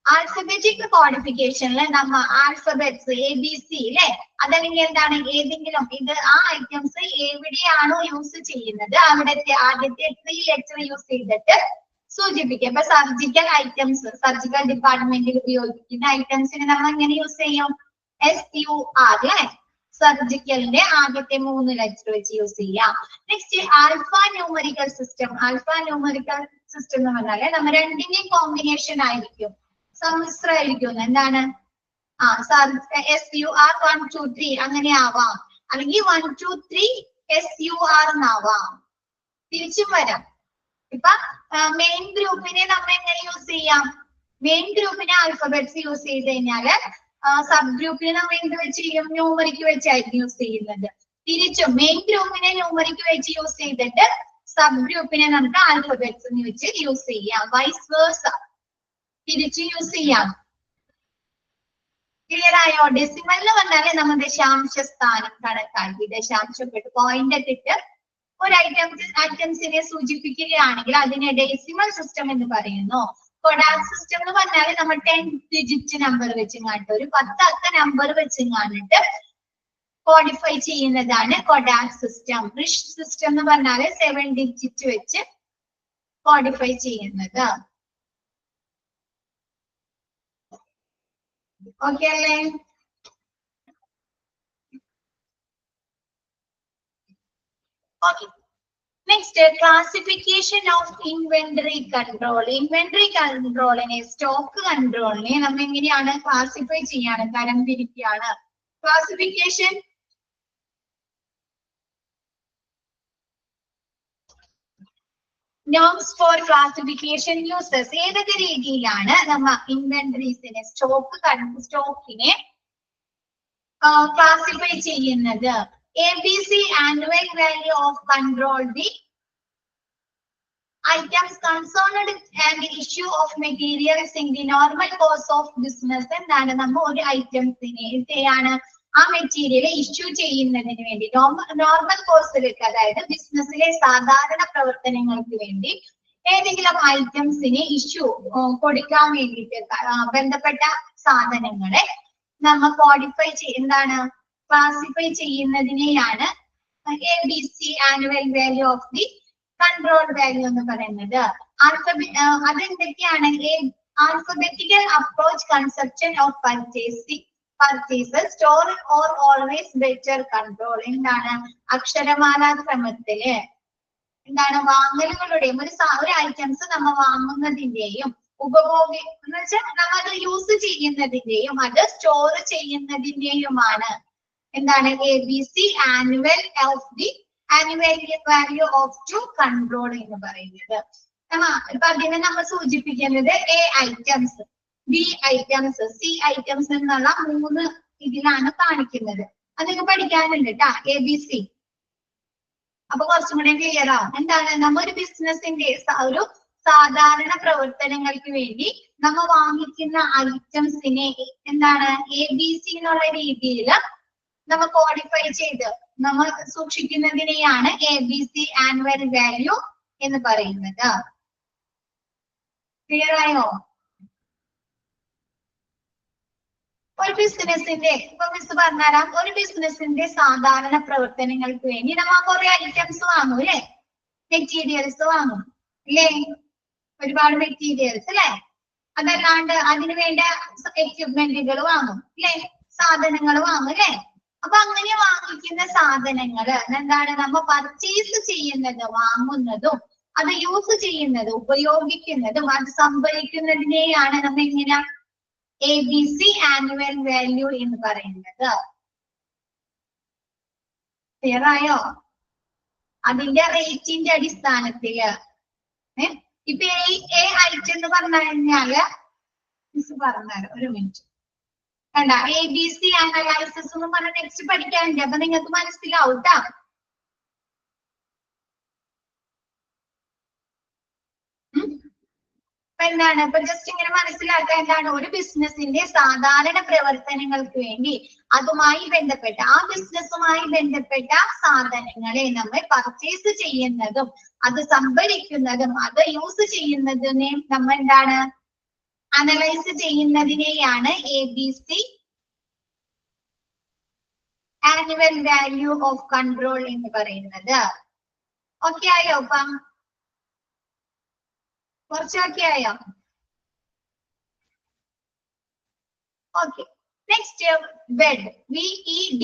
ആൽഫബറ്റിക് കോഡിഫിക്കേഷനിൽ നമ്മ ആൽഫബറ്റ്സ് ABC അല്ലെ, അതല്ലെങ്കിൽ എന്താണ് ഏതെങ്കിലും ഇത് ആ ഐറ്റംസ് എവിടെയാണോ യൂസ് ചെയ്യുന്നത് അവിടത്തെ ആദ്യത്തെ 3 ലെറ്റർ യൂസ് ചെയ്തിട്ട് സൂചിപ്പിക്കുക. ഇപ്പൊ സർജിക്കൽ ഐറ്റംസ്, സർജിക്കൽ ഡിപ്പാർട്ട്മെന്റിൽ ഉപയോഗിക്കുന്ന ഐറ്റംസിന് നമ്മൾ എങ്ങനെ യൂസ് ചെയ്യും? SUR അല്ലെ, സർജിക്കലിന്റെ ആദ്യത്തെ 3 ലെറ്റർ വെച്ച് യൂസ് ചെയ്യാം. Next alpha numerical system. Alpha numerical system എന്ന് പറഞ്ഞാല് നമ്മൾ രണ്ടിന്റെയും കോമ്പിനേഷൻ ആയിരിക്കും, സമ്മിശ്രമായിരിക്കും. എന്താണ് SUR 1 2 3 അങ്ങനെ ആവാം, അല്ലെങ്കിൽ 1 2 3 SUR എന്നാവാം, തിരിച്ചും വരാം. ഇപ്പൊ മെയിൻ ഗ്രൂപ്പിനെ നമ്മൾ എങ്ങനെ യൂസ് ചെയ്യാം? മെയിൻ ഗ്രൂപ്പിനെ ആൽഫബറ്റ്സ് യൂസ് ചെയ്ത് കഴിഞ്ഞാല് സബ് ഗ്രൂപ്പിനെ നമ്മൾ എന്ത് വെച്ച് ചെയ്യും? ന്യൂമറിക്ക് വെച്ചായിരിക്കും യൂസ് ചെയ്യുന്നത്. തിരിച്ചും മെയിൻ ഗ്രൂപ്പിനെ ന്യൂമറിക്ക് വെച്ച് യൂസ് ചെയ്തിട്ട് സബ് ഗ്രൂപ്പിനെ നമുക്ക് ആൽഫബറ്റ്സ് വെച്ച് യൂസ് ചെയ്യാം. വൈസ് വേഴ്സ തിരിച്ച് യൂസ് ചെയ്യാം. ക്ലിയർ ആയോ? ഡെസിമൽ എന്ന് പറഞ്ഞാല് നമ്മൾ ദശാംശ സ്ഥാനം കണക്കാക്കി ദശാംശപ്പെട്ട് പോയിന്റ് ഇട്ടിട്ട് ഒരു ഐറ്റംസിനെ സൂചിപ്പിക്കുകയാണെങ്കിൽ അതിനെ ഡെസിമൽ സിസ്റ്റം എന്ന് പറയുന്നു. കൊഡാക് സിസ്റ്റം എന്ന് പറഞ്ഞാൽ നമ്മൾ 10 ഡിജിറ്റ് നമ്പർ വെച്ചിങ്ങാണ്ട് ഒരു 10 അക്ക നമ്പർ വെച്ചിങ്ങാണ്ടിട്ട് കോഡിഫൈ ചെയ്യുന്നതാണ് കൊഡാക് സിസ്റ്റം. റിഷ് സിസ്റ്റം എന്ന് പറഞ്ഞാൽ 7 ഡിജിറ്റ് വെച്ച് കോഡിഫൈ ചെയ്യുന്നത്. ഓക്കെ അല്ലേ? Okay. Next classification of inventory control. Inventory കൺട്രോളിനെ, സ്റ്റോക്ക് കൺട്രോളിനെ നമ്മൾ എങ്ങനെയാണ് ക്ലാസിഫൈ ചെയ്യാണ്, തരംതിരിക്കുകയാണ്. Classification norms for classification users. ഏതൊക്കെ രീതിയിലാണ് നമ്മൾ ഇൻവെന്ററീസിനെ, സ്റ്റോക്കിനെ ക്ലാസിഫൈ ചെയ്യുന്നത്? ABC annual value of control the items concerned and issue of materials in the normal course of business. എന്താണ് നമ്മൾ ഒരു ഐറ്റംസിനെ എന്താണ് ആ മെറ്റീരിയൽ ഇഷ്യൂ ചെയ്യുന്നതിന് വേണ്ടി നോർമൽ കോഴ്സിലേക്ക്, അതായത് ബിസിനസ്സിലെ സാധാരണ പ്രവർത്തനങ്ങൾക്ക് വേണ്ടി ഏതെങ്കിലും ഐറ്റംസിനെ ഇഷ്യൂ കൊടുക്കാൻ വേണ്ടിയിട്ട് ബന്ധപ്പെട്ട സാധനങ്ങളെ നമ്മൾ കോഡിഫൈ എന്താണ് ക്ലാസിഫൈ ചെയ്യുന്നതിനെയാണ് ABC annual value of the control value എന്ന് പറയുന്നത്. അതെന്തൊക്കെയാണ്? Alphabetical approach conception of purchases store or always better control. എന്താണ്? അക്ഷരമാലാ ക്രമത്തില് എന്താണ് വാങ്ങലുകളുടെയും ഒരു ഐറ്റംസ് നമ്മൾ വാങ്ങുന്നതിന്റെയും എന്ന് വെച്ചാൽ നമ്മൾ അത് യൂസ് ചെയ്യുന്നതിന്റെയും അത് സ്റ്റോർ ചെയ്യുന്നതിന്റെയുമാണ് എന്താണ് ABC annual value of two control എന്ന് പറയുന്നത്. ഇപ്പൊ അതിനെ നമ്മൾ സൂചിപ്പിക്കുന്നത് A items, B items, C items എന്നുള്ള 3 ഇതിലാണ് കാണിക്കുന്നത്. അതൊക്കെ പഠിക്കാനുണ്ട് കേട്ടാ, ABC. അപ്പൊ കുറച്ചും കൂടെ ക്ലിയർ ആവും. എന്താണ്? നമ്മ ഒരു ബിസിനസിന്റെ ഒരു സാധാരണ പ്രവർത്തനങ്ങൾക്ക് വേണ്ടി നമ്മൾ വാങ്ങിക്കുന്ന ഐറ്റംസിനെ എന്താണ് ABC എന്നുള്ള രീതിയിൽ നമ്മൾ കോഡിഫൈ ചെയ്ത് നമ്മൾ സൂക്ഷിക്കുന്നതിനെയാണ് ABC ആനുവൽ വാല്യൂ എന്ന് പറയുന്നത്. ക്ലിയർ ആയോ? ഒരു ബിസിനസിന്റെ ഇപ്പൊ മിസ് പറഞ്ഞുതരാം. ഒരു ബിസിനസിന്റെ സാധാരണ പ്രവർത്തനങ്ങൾക്ക് വേണ്ടി നമ്മൾ കുറെ ഐറ്റംസ് വാങ്ങും അല്ലെ, മെറ്റീരിയൽസ് വാങ്ങും അല്ലേ, ഒരുപാട് മെറ്റീരിയൽസ് അല്ലെ. അതല്ലാണ്ട് അതിന് വേണ്ട എക്യുപ്മെന്റുകൾ വാങ്ങും അല്ലെ, സാധനങ്ങൾ വാങ്ങും അല്ലെ. അപ്പൊ അങ്ങനെ വാങ്ങിക്കുന്ന സാധനങ്ങള് എന്താണ്? നമ്മൾ പർച്ചേസ് ചെയ്യുന്നത്, വാങ്ങുന്നതും അത് യൂസ് ചെയ്യുന്നതും ഉപയോഗിക്കുന്നതും അത് സംഭരിക്കുന്നതിനെയാണ് നമ്മൾ എങ്ങനെ ABC ആനുവൽ വാല്യൂ എന്ന് പറയുന്നത്. ക്ലിയർ ആയോ? അതിന്റെ റേറ്റിന്റെ അടിസ്ഥാനത്തില് ഇപ്പൊ A ഐറ്റം എന്ന് പറഞ്ഞു കഴിഞ്ഞാല് മിസ് പറഞ്ഞുതരാം, ഒരു മിനിറ്റ്. കണ്ട ABC അനലൈസിസ് എന്ന് പറഞ്ഞ നെക്സ്റ്റ് പഠിക്കാനുണ്ട്. അപ്പൊ നിങ്ങൾക്ക് മനസ്സിലാവും ട്ടാ. എന്താണ് ഇപ്പൊ ജസ്റ്റ് ഇങ്ങനെ മനസ്സിലാക്കുക. എന്താണ്? ഒരു ബിസിനസിന്റെ സാധാരണ പ്രവർത്തനങ്ങൾക്ക് വേണ്ടി അതുമായി ബന്ധപ്പെട്ട ആ ബിസിനസ്സുമായി ബന്ധപ്പെട്ട സാധനങ്ങളെ നമ്മൾ പർച്ചേസ് ചെയ്യുന്നതും അത് സംഭരിക്കുന്നതും അത് യൂസ് ചെയ്യുന്നതിനെ നമ്മൾ എന്താണ് അനലൈസ് ചെയ്യുന്നതിനെയാണ് ABC annual value of control എന്ന് പറയുന്നത്. ഓക്കെ ആയോ? അപ്പം കുറച്ചൊക്കെ ആയോ? ഓക്കെ. Next VED.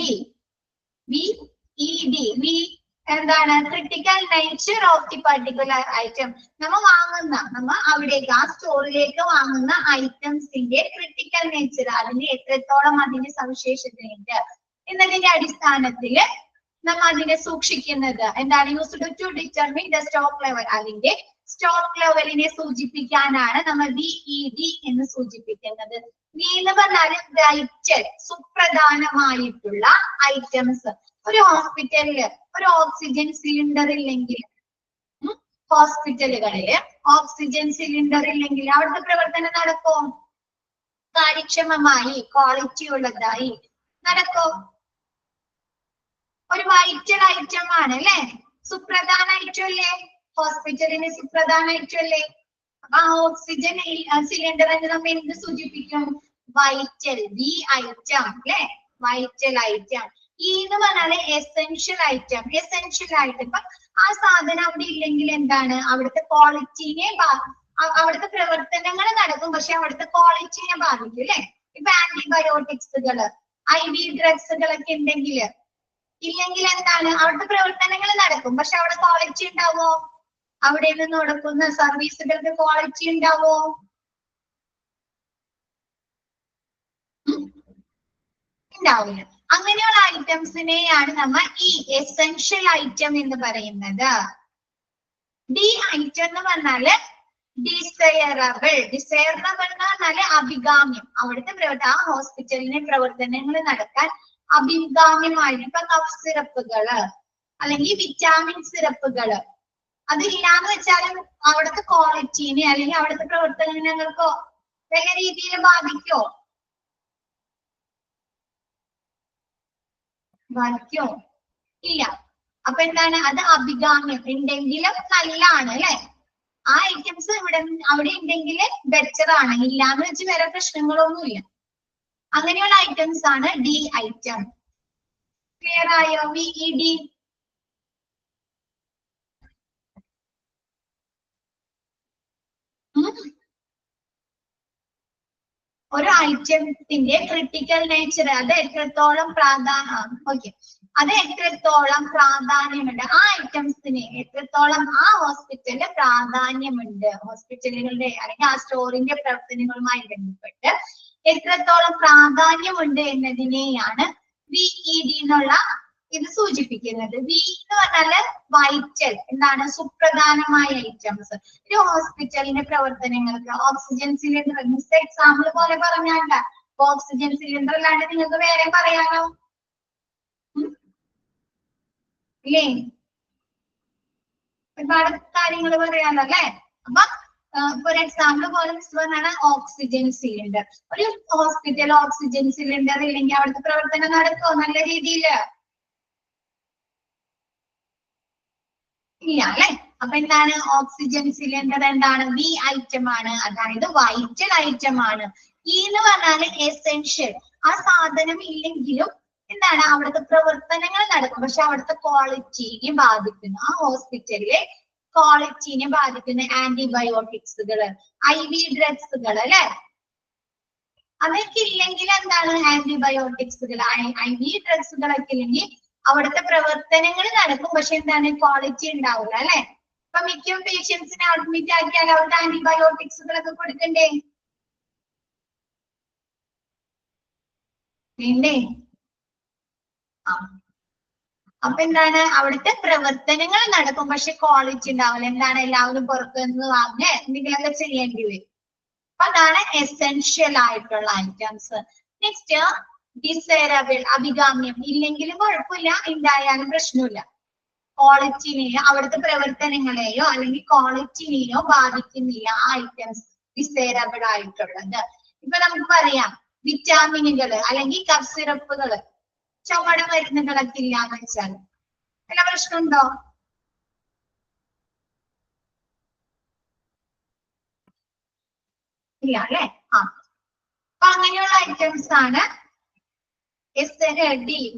VED എന്താണ് critical nature of the particular item. നമ്മ അവിടേക്ക് ആ സ്റ്റോറിലേക്ക് വാങ്ങുന്ന ഐറ്റംസിന്റെ ക്രിട്ടിക്കൽ നേച്ചർ, അതിന് എത്രത്തോളം അതിന്റെ സവിശേഷതയുണ്ട് എന്നതിന്റെ അടിസ്ഥാനത്തിൽ നമ്മ അതിനെ സൂക്ഷിക്കുന്നത് എന്താണ്? Used to determine the stock level. അതിന്റെ സ്റ്റോക്ക് ലെവലിനെ സൂചിപ്പിക്കാനാണ് നമ്മൾ VED എന്ന് സൂചിപ്പിക്കുന്നത്. V എന്ന് പറഞ്ഞാൽ വൈറ്റൽ, സുപ്രധാനമായിട്ടുള്ള ഐറ്റംസ്. ഒരു ഹോസ്പിറ്റലില് ഒരു ഓക്സിജൻ സിലിണ്ടർ ഇല്ലെങ്കിൽ, ഹോസ്പിറ്റലുകളില് ഓക്സിജൻ സിലിണ്ടർ ഇല്ലെങ്കിൽ അവിടുത്തെ പ്രവർത്തനം നടക്കോ? കാര്യക്ഷമമായി, ക്വാളിറ്റി ഉള്ളതായി നടക്കോ? ഒരു വൈറ്റൽ ഐറ്റം ആണ് അല്ലെ, സുപ്രധാന ഐറ്റം അല്ലേ, ഹോസ്പിറ്റലിന് സുപ്രധാന ഐറ്റം അല്ലേ. അപ്പൊ ആ ഓക്സിജൻ സിലിണ്ടർ എന്ന് നമ്മൾ എന്ത് സൂചിപ്പിക്കും? വൈറ്റൽ, വി ഐറ്റം അല്ലെ, വൈറ്റൽ ഐറ്റം. ഈ എന്ന് പറഞ്ഞാല് എസെൻഷ്യൽ ഐറ്റം. എസെൻഷ്യൽ ആയിട്ട് ഇപ്പൊ ആ സാധനം അവിടെ ഇല്ലെങ്കിൽ എന്താണ്? അവിടുത്തെ ക്വാളിറ്റിനെ അവിടുത്തെ പ്രവർത്തനങ്ങൾ നടക്കും, പക്ഷെ അവിടുത്തെ ക്വാളിറ്റിനെ ബാധിക്കും അല്ലെ. ഇപ്പൊ ആന്റിബയോട്ടിക്സുകള്, IV ഡ്രഗ്സുകളൊക്കെ ഉണ്ടെങ്കിൽ ഇല്ലെങ്കിൽ എന്താണ്? അവിടുത്തെ പ്രവർത്തനങ്ങൾ നടക്കും, പക്ഷെ അവിടെ ക്വാളിറ്റി ഉണ്ടാവോ? അവിടെ നിന്ന് നടക്കുന്ന സർവീസുകൾക്ക് ക്വാളിറ്റി ഉണ്ടാവോ? ഉണ്ടാവില്ല. അങ്ങനെയുള്ള ഐറ്റംസിനെയാണ് നമ്മൾ ഈ എസെൻഷ്യൽ ഐറ്റം എന്ന് പറയുന്നത്. ഡി ഐറ്റം എന്ന് പറഞ്ഞാല് ഡിസൈറബിൾ. ഡിസൈറബിൾ എന്ന് പറഞ്ഞാല് അഭികാമ്യം. അവിടുത്തെ ആ ഹോസ്പിറ്റലിന്റെ പ്രവർത്തനങ്ങൾ നടക്കാൻ അഭികാമ്യമായിട്ട് ഇപ്പൊ കഫ് സിറപ്പുകള് അല്ലെങ്കിൽ വിറ്റാമിൻ സിറപ്പുകള് അതില്ലാന്ന് വെച്ചാലും അവിടുത്തെ ക്വാളിറ്റീനെ അല്ലെങ്കിൽ അവിടുത്തെ പ്രവർത്തനങ്ങൾക്കോ വലിയ രീതിയിൽ ബാധിക്കോ? ബാധിക്കോ? ഇല്ല. അപ്പൊ എന്താണ്? അത് അഭികാമ്യം ഉണ്ടെങ്കിലും നല്ലതാണ് അല്ലെ. ആ ഐറ്റംസ് അവിടെ ഉണ്ടെങ്കിൽ ബെറ്റർ ആണ്, ഇല്ലാന്ന് വെച്ച് വേറെ പ്രശ്നങ്ങളൊന്നുമില്ല. അങ്ങനെയുള്ള ഐറ്റംസ് ആണ് ഡി ഐറ്റം. ക്ലിയർ ആയോ? VED. ഒരു ഐറ്റത്തിന്റെ ക്രിട്ടിക്കൽ നേച്ചർ, അത് എത്രത്തോളം അത് എത്രത്തോളം പ്രാധാന്യമുണ്ട്, ആ ഐറ്റംസിന് എത്രത്തോളം ആ ഹോസ്പിറ്റലിന് പ്രാധാന്യമുണ്ട്, ഹോസ്പിറ്റലുകളുടെ അല്ലെങ്കിൽ ആ സ്റ്റോറിന്റെ പ്രവർത്തനങ്ങളുമായി ബന്ധപ്പെട്ട് എത്രത്തോളം പ്രാധാന്യമുണ്ട് എന്നതിനെയാണ് VED എന്നുള്ള ഇത് സൂചിപ്പിക്കുന്നത്. V എന്ന് പറഞ്ഞാല് വൈറ്റൽ, എന്താണ്? സുപ്രധാനമായ ഐറ്റംസ്. ഒരു ഹോസ്പിറ്റലിന്റെ പ്രവർത്തനങ്ങൾക്ക് ഓക്സിജൻ സിലിണ്ടർ, എക്സാമ്പിൾ പോലെ പറഞ്ഞാൽ ഓക്സിജൻ സിലിണ്ടർ അല്ലാണ്ട് നിങ്ങൾക്ക് വേറെ പറയാനോ? ഇല്ലേ? ഒരുപാട് കാര്യങ്ങൾ പറയാലോ അല്ലെ. അപ്പൊ ഒരു എക്സാമ്പിൾ പോലെ പറഞ്ഞാണ് ഓക്സിജൻ സിലിണ്ടർ. ഒരു ഹോസ്പിറ്റൽ ഓക്സിജൻ സിലിണ്ടർ ഇല്ലെങ്കിൽ അവിടുത്തെ പ്രവർത്തനം നടക്കുമോ നല്ല രീതിയിൽ? ഇല്ല അല്ലെ. അപ്പൊ എന്താണ്? ഓക്സിജൻ സിലിണ്ടർ എന്താണ്? വി ഐറ്റം ആണ്, അതായത് വൈറ്റൽ ഐറ്റം ആണ്. ഈ എന്ന് പറഞ്ഞാല് എസെൻഷ്യൽ. ആ സാധനം ഇല്ലെങ്കിലും എന്താണ്? അവിടുത്തെ പ്രവർത്തനങ്ങൾ നടക്കും, പക്ഷെ അവിടുത്തെ ക്വാളിറ്റിനെ ബാധിക്കുന്നു, ആ ഹോസ്പിറ്റലിലെ ക്വാളിറ്റിനെ ബാധിക്കുന്ന ആന്റിബയോട്ടിക്സുകള്, IV ഡ്രഗ്സുകൾ അല്ലെ. അതൊക്കെ ഇല്ലെങ്കിൽ എന്താണ്? ആന്റിബയോട്ടിക്സുകൾ, IV ഡ്രഗ്സുകളൊക്കെ ഇല്ലെങ്കിൽ അവിടുത്തെ പ്രവർത്തനങ്ങൾ നടക്കും, പക്ഷെ എന്താണ്? ക്വാളിറ്റി ഉണ്ടാവില്ല അല്ലെ. ഇപ്പൊ മിക്ക പേഷ്യൻസിനെ അഡ്മിറ്റ് ആക്കിയാൽ അവർക്ക് ആന്റിബയോട്ടിക്സുകളൊക്കെ കൊടുക്കണ്ടേ? വേണ്ടേ? അപ്പൊ എന്താണ്? അവിടുത്തെ പ്രവർത്തനങ്ങൾ നടക്കും, പക്ഷെ ക്വാളിറ്റി ഉണ്ടാവില്ല. എന്താണ്? എല്ലാവരും പുറത്തുനിന്ന് വാങ്ങി എന്തെങ്കിലുമൊക്കെ ചെയ്യേണ്ടി വരും. അപ്പൊ അതാണ് എസെൻഷ്യൽ ആയിട്ടുള്ള ഐറ്റംസ്. നെക്സ്റ്റ് ഡിസൈറബിൾ, അഭികാമ്യം. ഇല്ലെങ്കിലും കുഴപ്പമില്ല, ഉണ്ടായാലും പ്രശ്നമില്ല. ക്വാളിറ്റിനെയോ അവിടുത്തെ പ്രവർത്തനങ്ങളെയോ അല്ലെങ്കിൽ ക്വാളിറ്റിനെയോ ബാധിക്കുന്നില്ല ആ ഐറ്റംസ് ഡിസൈറബിൾ ആയിട്ടുള്ളത്. ഇപ്പൊ നമുക്ക് പറയാം വിറ്റാമിനുകള് അല്ലെങ്കിൽ കഫ് സിറപ്പുകള്, ചുമട മരുന്നുകളൊക്കെ ഇല്ലാന്ന് വെച്ചാൽ വല്ല പ്രശ്നമുണ്ടോ? ഇല്ല അല്ലെ. അപ്പൊ അങ്ങനെയുള്ള ഐറ്റംസ് ആണ്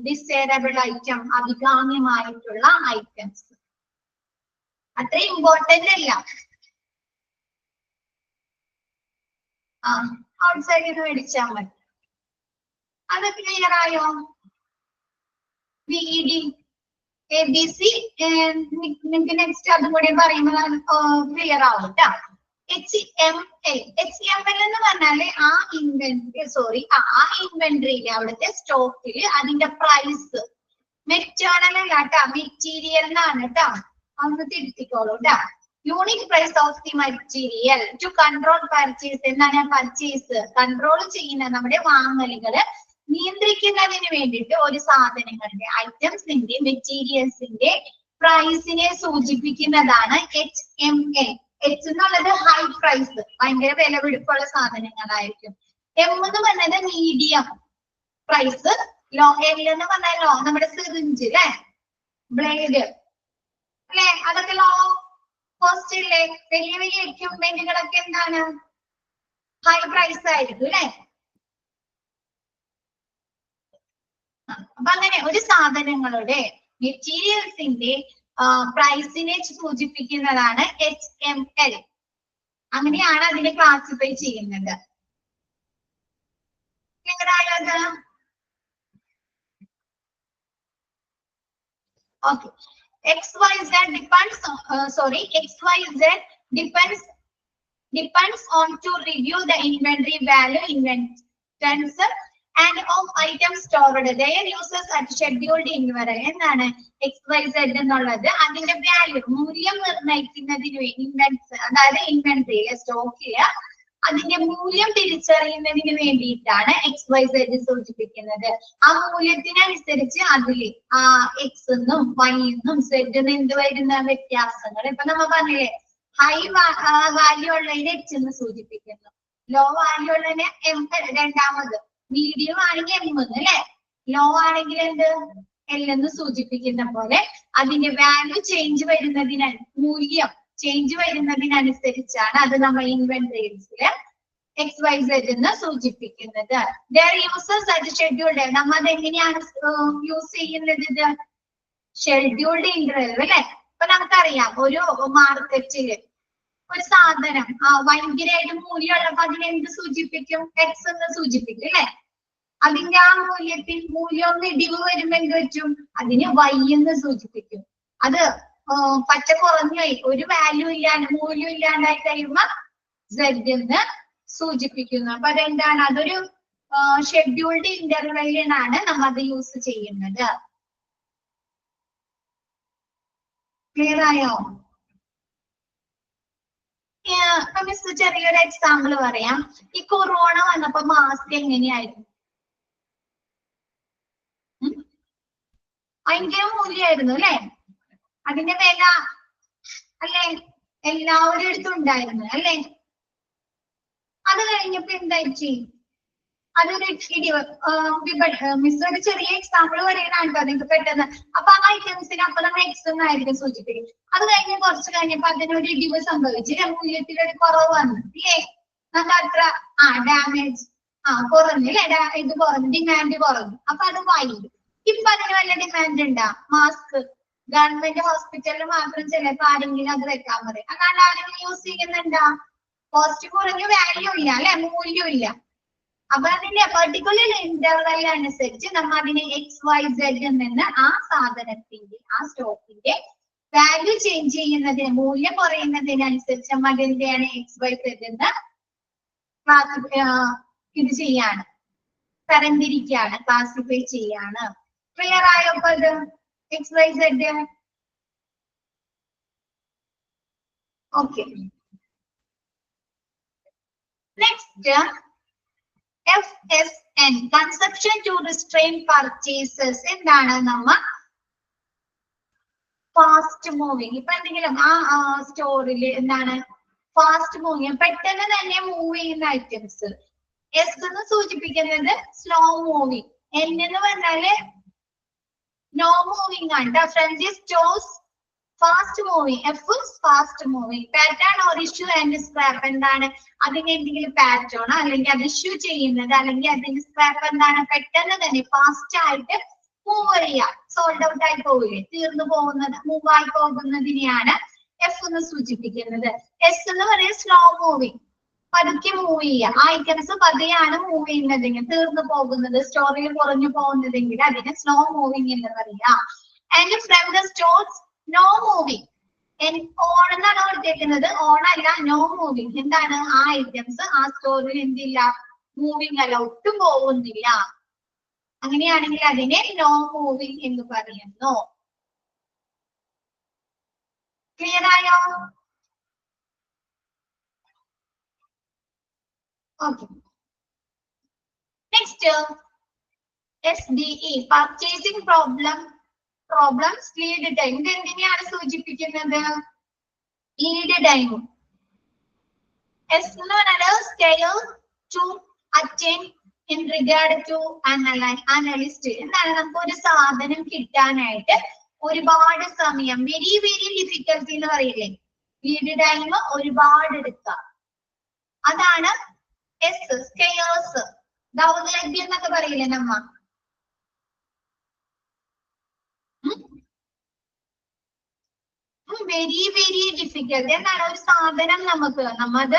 ഡിസൈറബിൾ ഐറ്റം, അഭികാമ്യമായിട്ടുള്ള ഐറ്റംസ്. അത്ര ഇമ്പോർട്ടന്റ് അല്ല. ഔട്ട്സൈഡിൽ നിന്ന് മേടിച്ചാൽ മതി. അത് ക്ലിയർ ആയോ? VED ABC നിങ്ങൾക്ക് നെക്സ്റ്റ് അതും കൂടി പറയുമ്പോൾ ക്ലിയർ ആവും കേട്ടോ. HML എന്ന് പറഞ്ഞാല് ആ ഇൻവെന്ററിയില് അവിടുത്തെ സ്റ്റോക്കില് അതിന്റെ പ്രൈസ് മെറ്റേണൽ അല്ല കേട്ടോ, മെറ്റീരിയൽ എന്നാണ് കേട്ടോ, ഒന്ന് തിരുത്തിക്കോളൂ കേട്ടോ. Unit price of the material to control purchase. എന്താണ് പർച്ചേസ്? കൺട്രോൾ ചെയ്യുന്ന നമ്മുടെ വാങ്ങലുകള് നിയന്ത്രിക്കുന്നതിന് വേണ്ടിയിട്ട് ഒരു സാധനങ്ങളുടെ ഐറ്റംസിന്റെ മെറ്റീരിയൽസിന്റെ പ്രൈസിനെ സൂചിപ്പിക്കുന്നതാണ് HML. H എന്നുള്ളത് ഹൈ പ്രൈസ്, ഭയങ്കര വിലപിടിപ്പുള്ള സാധനങ്ങളായിരിക്കും. M എന്ന് പറഞ്ഞത് മീഡിയം പ്രൈസ്, ലോ. L എന്ന് പറഞ്ഞാൽ ലോ, നമ്മുടെ സിറിഞ്ച് അല്ലെ, ബ്ലേഡ് അല്ലെ, അതൊക്കെ ലോ കോസ്റ്റ് അല്ലേ. വലിയ വലിയ എക്യുപ്മെന്റുകളൊക്കെ എന്താണ് ഹൈ പ്രൈസ് ആയിരിക്കും അല്ലെ. അപ്പൊ അങ്ങനെ ഒരു സാധനങ്ങളുടെ മെറ്റീരിയൽസിന്റെ പ്രൈസിനെ സൂചിപ്പിക്കുന്നതാണ് HML. അങ്ങനെയാണ് അതിനെ ക്ലാസിഫൈ ചെയ്യുന്നത്. ക്ലിയർ ആയോ അത്? Okay. XYZ depends on to review the inventory value, inventors and of items stored. Their uses at scheduled inventory. എന്താണ് XYZ എന്നുള്ളത്? അതിന്റെ വാല്യൂ, മൂല്യം നിർണ്ണയിക്കുന്നതിന് ഇൻവെന്റ്സ്, അതായത് ഇൻവെന്ററിയിലെ സ്റ്റോക്കില് അതിന്റെ മൂല്യം തിരിച്ചറിയുന്നതിന് വേണ്ടിയിട്ടാണ് XYZ സൂചിപ്പിക്കുന്നത്. ആ മൂല്യത്തിനനുസരിച്ച് അതില് X എന്നും Y എന്നും Z എന്നും എന്ത് വരുന്ന വ്യത്യാസങ്ങൾ. ഇപ്പൊ നമ്മ പറഞ്ഞില്ലേ, ഹൈ വാല്യൂ ഉള്ളതിനെ H എന്ന് സൂചിപ്പിക്കുന്നു, ലോ വാല്യൂ ഉള്ളതിനെ M, രണ്ടാമത് മീഡിയം ആണെങ്കിൽ M എന്ന് അല്ലെ, ലോ ആണെങ്കിൽ എന്ത് L എന്ന് സൂചിപ്പിക്കുന്ന പോലെ അതിന്റെ വാല്യൂ ചേഞ്ച് വരുന്നതിന്, മൂല്യം ചേഞ്ച് വരുന്നതിനനുസരിച്ചാണ് അത് നമ്മൾ ഇൻവെന്ററീസില് XYZ എന്ന് സൂചിപ്പിക്കുന്നത്. ഷെഡ്യൂൾഡ്. നമ്മ അത് എങ്ങനെയാണ് യൂസ് ചെയ്യുന്നത്? ഇത് ഷെഡ്യൂൾഡ് ഇന്റർവെൽ അല്ലെ. ഇപ്പൊ നമുക്കറിയാം, ഒരു മാർക്കറ്റില് ഒരു സാധനം ഭയങ്കരമായിട്ട് മൂല്യമുള്ളപ്പോ അതിനെന്ത് സൂചിപ്പിക്കും? X എന്ന് സൂചിപ്പിക്കും അല്ലെ. അതിന്റെ ആ മൂല്യം ഒന്ന് ഇടിവ് വരുമ്പോ എന്ത് പറ്റും? അതിന് Y എന്ന് സൂചിപ്പിക്കും. അത് പറ്റ കുറഞ്ഞായി, ഒരു വാല്യൂ ഇല്ലാണ്ട്, മൂല്യം ഇല്ലാണ്ടായി കഴിയുമ്പോ Z എന്ന് സൂചിപ്പിക്കുന്നു. അപ്പൊ അതെന്താണ്? അതൊരു ഷെഡ്യൂൾഡ് ഇന്റർവെല്ലിനാണ് നമ്മൾ അത് യൂസ് ചെയ്യുന്നത്. ക്ലിയർ ആയോ? മിസ് ചെറിയൊരു എക്സാമ്പിൾ പറയാം. ഈ കൊറോണ വന്നപ്പോ മാസ്ക് എങ്ങനെയായിരുന്നു? ഭയങ്കര മൂല്യമായിരുന്നു അല്ലെ. അതിന്റെ വില അല്ലെ എല്ലാവരും അടുത്തും ഉണ്ടായിരുന്നു അല്ലെ. അത് കഴിഞ്ഞപ്പോ എന്തായി? അതൊരു മിസ് ഒരു ചെറിയ എക്സാമ്പിൾ പറയുന്നതാണ് കേട്ടോ നിങ്ങൾക്ക് പെട്ടെന്ന്. അപ്പൊ ആ ഐറ്റംസിന് അപ്പൊ നമ്മൾ X എന്നായിരിക്കും സൂചിപ്പിക്കും. അത് കഴിഞ്ഞ് കുറച്ച് കഴിഞ്ഞപ്പോ അതിനൊരു ഇടിവ് സംഭവിച്ചില്ല, മൂല്യത്തിലൊരു കുറവ് വന്നു ഇല്ലേ. നമുക്ക് അത്ര ഡാമേജ് കുറഞ്ഞില്ലേ, ഇത് കുറഞ്ഞു, ഡിമാൻഡ് കുറഞ്ഞു. അപ്പൊ അത് വായി. ഇപ്പൊ അതിന് വല്ല ഡിമാൻഡ് ഉണ്ടാ? മാസ്ക് ഗവൺമെന്റ് ഹോസ്പിറ്റലിൽ മാത്രം ചിലപ്പോ ആരെങ്കിലും അത് വെക്കാൻ പറയും, അല്ലാണ്ട് ആരെങ്കിലും യൂസ് ചെയ്യുന്നുണ്ടാ? കോസ്റ്റ് കുറഞ്ഞ വാല്യൂ ഇല്ല അല്ലെ, മൂല്യം ഇല്ല. അപ്പൊ അതിന്റെ പെർട്ടിക്കുലർ ഇന്റർവെൽ അനുസരിച്ച് നമ്മൾ അതിനെ XYZ നിന്ന് ആ സാധനത്തിന്റെ, ആ സ്റ്റോക്കിന്റെ വാല്യൂ ചേഞ്ച് ചെയ്യുന്നതിന്, മൂല്യം കുറയുന്നതിനനുസരിച്ച് നമ്മൾ അതിന്റെയാണ് XYZ എന്ന് ഇത് ചെയ്യാണ്, തരംതിരിക്കുകയാണ്, ക്ലാസിഫൈ ചെയ്യാണ്. ക്ലിയർ ആയോ? അപ്പൊ ഇത് XYZ. Okay. Next FSN, consumption to restrain purchases. എന്താണ്? നമ്മ ഫാസ്റ്റ് മൂവിങ്. ഇപ്പൊ എന്തെങ്കിലും ആ സ്റ്റോറില് എന്താണ് ഫാസ്റ്റ് മൂവിങ്, പെട്ടെന്ന് തന്നെ മൂവ് ചെയ്യുന്ന ഐറ്റംസ്. S എന്ന് സൂചിപ്പിക്കുന്നത് സ്ലോ മൂവിങ്, N എന്ന് പറഞ്ഞാല് നോ മൂവിങ് ആണ്. French stores fast moving, F fast moving. Pattern or issue and scrap. എന്താണ്? അതിന് എന്തെങ്കിലും പാറ്റേൺ അല്ലെങ്കിൽ അത് ഇഷ്യൂ ചെയ്യുന്നത്, അല്ലെങ്കിൽ അതിന്റെ സ്ക്രാപ്പ് എന്താണ്? പെട്ടെന്ന് തന്നെ ഫാസ്റ്റ് ആയിട്ട് മൂവ് ചെയ്യുക, സോൾഡ് ഔട്ട് ആയി പോവില്ലേ, തീർന്നു പോകുന്നത്, മൂവ് ആയി പോകുന്നതിനെയാണ് F എന്ന് സൂചിപ്പിക്കുന്നത്. S എന്ന് പറയുന്നത് സ്ലോ മൂവിങ്, പതുക്കെ മൂവ് ചെയ്യുക. ആ ഐറ്റംസ് പതിയാണ് മൂവ് ചെയ്യുന്നതെങ്കിൽ, തീർന്നു പോകുന്നത്, സ്റ്റോറിൽ കുറഞ്ഞു പോകുന്നതെങ്കിൽ അതിന് സ്ലോ മൂവിങ് എന്ന് പറയാം. And from the stores no moving. On എന്നാണ് കൊടുത്തേക്കുന്നത്, ഓൺ അല്ല, നോ മൂവിങ്. എന്താണ്? ആ ഐറ്റംസ് ആ സ്റ്റോറിൽ എന്തില്ല, മൂവിങ് അല്ല, ഒട്ടും പോകുന്നില്ല. അങ്ങനെയാണെങ്കിൽ അതിനെ നോ മൂവിങ് എന്ന് പറയുന്നു. ക്ലിയർ ആയോ? Okay. Next SDE, purchasing problems lead time. ഇത് എന്തിനെയാണ് സൂചിപ്പിക്കുന്നത്? Lead time. S എന്ന് പറഞ്ഞാൽ scale to attain in regard to analyst. എന്താണ്? നമുക്ക് ഒരു സാധനം കിട്ടാനായിട്ട് ഒരുപാട് സമയം, വെരി വെരി ഡിഫിക്കൽട്ടി എന്ന് പറയില്ലേ, ലീഡ് ടൈം ഒരുപാട് എടുക്കാം. അതാണ് എസ്. സ്കെയേഴ്സ്, ദൗർലഭ്യം എന്നൊക്കെ പറയില്ലേ നമ്മ. Very very difficult. എന്താണ്? ഒരു സാധനം നമ്മത്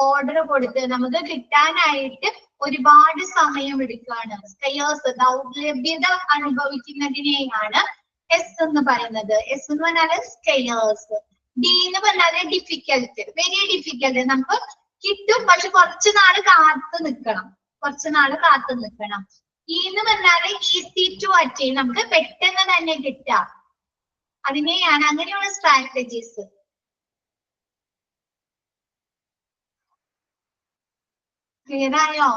ഓർഡർ കൊടുത്ത് നമുക്ക് കിട്ടാനായിട്ട് ഒരുപാട് സമയം എടുക്കുകയാണ്. സ്കെയേഴ്സ്, ദൗർലഭ്യത അനുഭവിക്കുന്നതിനെയാണ് എസ് എന്ന് പറയുന്നത്. എസ് എന്ന് പറഞ്ഞാൽ സ്കെയേഴ്സ്. ഡി എന്ന് പറഞ്ഞാല് ഡിഫിക്കൽട്ട്, വെരി ഡിഫിക്കൽട്ട്. നമുക്ക് കിട്ടും, പക്ഷെ കുറച്ചു നാള് കാത്തു നിൽക്കണം. ഇ എന്ന് പറഞ്ഞാല് ഈസി ടു അറ്റൈൻ, നമുക്ക് പെട്ടെന്ന് തന്നെ കിട്ടാം. അതിനെയാണ്, അങ്ങനെയുള്ള സ്ട്രാറ്റജീസ്. ക്ലിയർ ആയോ?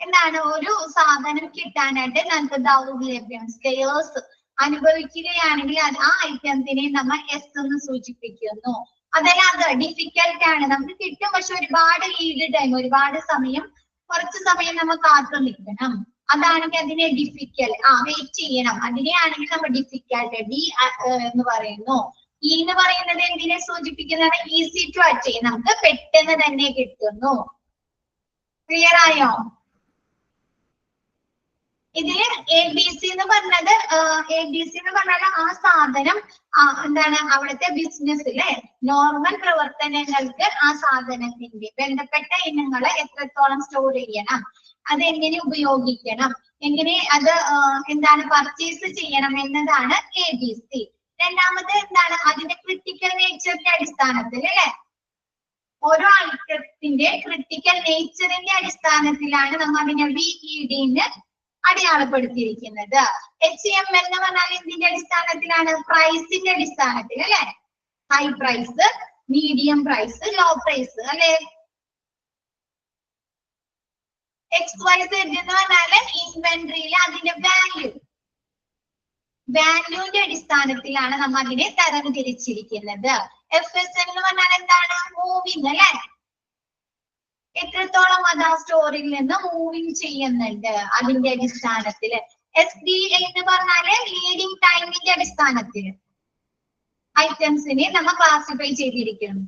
എന്താണ്? ഒരു സാധനം കിട്ടാനായിട്ട് നമുക്ക് ദൗർലഭ്യം, സ്കെയേഴ്സ് അനുഭവിക്കുകയാണെങ്കിൽ ആ ഐറ്റത്തിനെ നമ്മൾ എസ് എന്ന് സൂചിപ്പിക്കുന്നു. അതല്ലാതെ ഡിഫിക്കൽട്ട് ആണ്, നമുക്ക് കിട്ടും പക്ഷെ ഒരുപാട് ലീഡ് ടൈം, ഒരുപാട് സമയം, കുറച്ച് സമയം നമ്മൾ കാത്തു നിൽക്കണം. അതാണെങ്കിൽ അതിനെ വെയിറ്റ് ചെയ്യണം. അതിനെയാണെങ്കിൽ നമ്മൾ ഡിഫിക്കൽട്ട്, ഡി എന്ന് പറയുന്നു. ഇ എന്ന് പറയുന്നത് എന്തിനെ സൂചിപ്പിക്കുന്നതാണ്? ഈസി ടു അറ്റൈൻ, നമുക്ക് പെട്ടെന്ന് തന്നെ കിട്ടുന്നു. ക്ലിയർ ആയോ? ഇതില് ABC എന്ന് പറഞ്ഞത്, ആ സാധനം എന്താണ്, അവിടുത്തെ ബിസിനസ്സിലെ നോർമൽ പ്രവർത്തനങ്ങൾക്ക് ആ സാധനത്തിന്റെ ബന്ധപ്പെട്ട ഇനങ്ങളെ എത്രത്തോളം സ്റ്റോർ ചെയ്യണം, അതെങ്ങനെ ഉപയോഗിക്കണം, എങ്ങനെ അത് എന്താണ് പർച്ചേസ് ചെയ്യണം എന്നതാണ് ABC. രണ്ടാമത് എന്താണ്? അതിന്റെ ക്രിട്ടിക്കൽ നേച്ചറിന്റെ അടിസ്ഥാനത്തിൽ, അല്ലെ, ഓരോ ഐറ്റത്തിന്റെ ക്രിട്ടിക്കൽ നേച്ചറിന്റെ അടിസ്ഥാനത്തിലാണ് നമ്മൾ അതിനെ BED അടയാളപ്പെടുത്തിയിരിക്കുന്നത്. HML എന്ന് പറഞ്ഞാൽ എന്തിന്റെ അടിസ്ഥാനത്തിലാണ്? പ്രൈസിന്റെ അടിസ്ഥാനത്തിൽ, അല്ലെ. High price, medium price, low price, അല്ലെ. XYZ എന്ന് പറഞ്ഞാല് ഇൻവെന്ററിയിൽ അതിന്റെ വാല്യൂന്റെ അടിസ്ഥാനത്തിലാണ് നമ്മൾ അതിനെ തരംതിരിച്ചിരിക്കുന്നത്. FSM എന്ന് പറഞ്ഞാൽ എന്താണ്? മൂവിങ്, അല്ലെ. എത്രത്തോളം അത് ആ സ്റ്റോറിൽ നിന്ന് മൂവിങ് ചെയ്യുന്നുണ്ട് അതിന്റെ അടിസ്ഥാനത്തിൽ. SDA എന്ന് പറഞ്ഞാല് ലീഡിങ് ടൈമിന്റെ അടിസ്ഥാനത്തിൽ ഐറ്റംസിനെ നമ്മൾ ക്ലാസിഫൈ ചെയ്തിരിക്കുന്നു.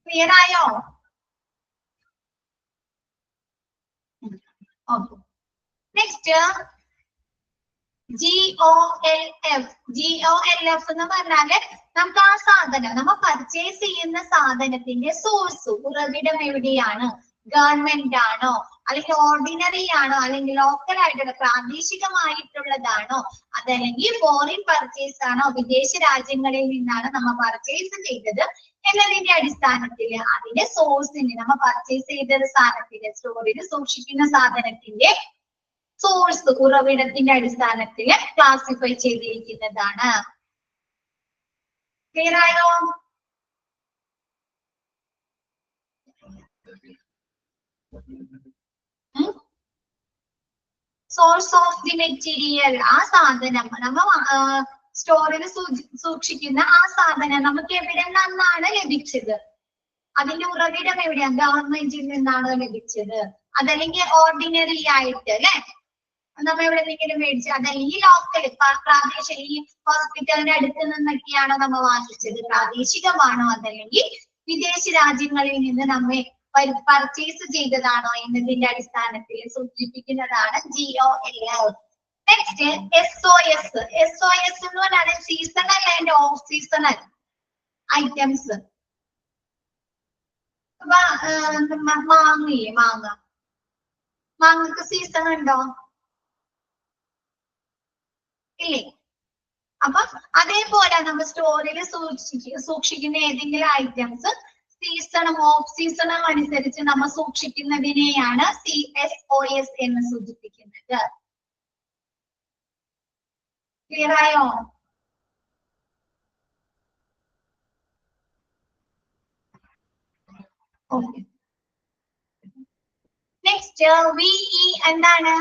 ക്ലിയർ ആയോ? ഓക്കെ. നെക്സ്റ്റ് GOLF എന്ന് പറഞ്ഞാല് നമുക്ക് ആ സാധനം, നമ്മൾ പർച്ചേസ് ചെയ്യുന്ന സാധനത്തിന്റെ സോഴ്സ്, ഉറവിടം എവിടെയാണ്? ഗവൺമെന്റ് ആണോ, അല്ലെങ്കിൽ ഓർഡിനറി ആണോ, അല്ലെങ്കിൽ ലോക്കൽ ആയിട്ടുള്ള പ്രാദേശികമായിട്ടുള്ളതാണോ, അതല്ലെങ്കിൽ ഫോറിൻ പർച്ചേസ് ആണോ, വിദേശ രാജ്യങ്ങളിൽ നിന്നാണ് നമ്മൾ പർച്ചേസ് ചെയ്തത് എന്നതിന്റെ അടിസ്ഥാനത്തിൽ അതിന്റെ സോഴ്സിന്റെ, നമ്മൾ പർച്ചേസ് ചെയ്ത സാധനത്തിന്റെ, സ്റ്റോറിൽ സൂക്ഷിക്കുന്ന സാധനത്തിന്റെ സോഴ്സ്, ഉറവിടത്തിന്റെ അടിസ്ഥാനത്തിൽ ക്ലാസിഫൈ ചെയ്തിരിക്കുന്നതാണ്. ക്ലിയർ ആയോ? സോഴ്സ് ഓഫ് ദി മെറ്റീരിയൽ, ആ സാധനം നമ്മൾ സ്റ്റോറിൽ സൂക്ഷിക്കുന്ന ആ സാധനം നമുക്ക് എവിടെ നിന്നാണ് ലഭിച്ചത്, അതിന്റെ ഉറവിടം എവിടെയാണ്? ഗവൺമെന്റിൽ നിന്നാണോ ലഭിച്ചത്, അതല്ലെങ്കിൽ ഓർഡിനറി ആയിട്ട്, അല്ലെ, നമ്മൾ എവിടെ നിന്നെങ്കിലും മേടിച്ചു, അതല്ലെങ്കിൽ ലോക്കൽ പ്രാദേശിക, ഈ ഹോസ്പിറ്റലിന്റെ അടുത്ത് നിന്നൊക്കെയാണോ നമ്മൾ വാങ്ങിച്ചത്, പ്രാദേശികമാണോ, അതല്ലെങ്കിൽ വിദേശ രാജ്യങ്ങളിൽ നിന്ന് നമ്മെ പർച്ചേസ് ചെയ്തതാണോ എന്നതിന്റെ അടിസ്ഥാനത്തിൽ സൂചിപ്പിക്കുന്നതാണ് GOLF. Next SOS. SOS എന്ന് പറഞ്ഞാൽ seasonal and of seasonal items. അപ്പൊ മാങ്ങയില്ലേ, മാങ്ങക്ക് സീസൺ ഉണ്ടോ? ഇല്ലേ? അപ്പൊ അതേപോലെ നമ്മൾ സ്റ്റോറിൽ സൂക്ഷിക്കുന്ന ഏതെങ്കിലും ഐറ്റംസ് സീസണും ഓഫ് സീസണും അനുസരിച്ച് നമ്മൾ സൂക്ഷിക്കുന്നതിനെയാണ് CSOS എന്ന് സൂചിപ്പിക്കുന്നത്. ക്ലിയർ ആയോ? ഓക്കെ. നെക്സ്റ്റ് VE എന്താണ്?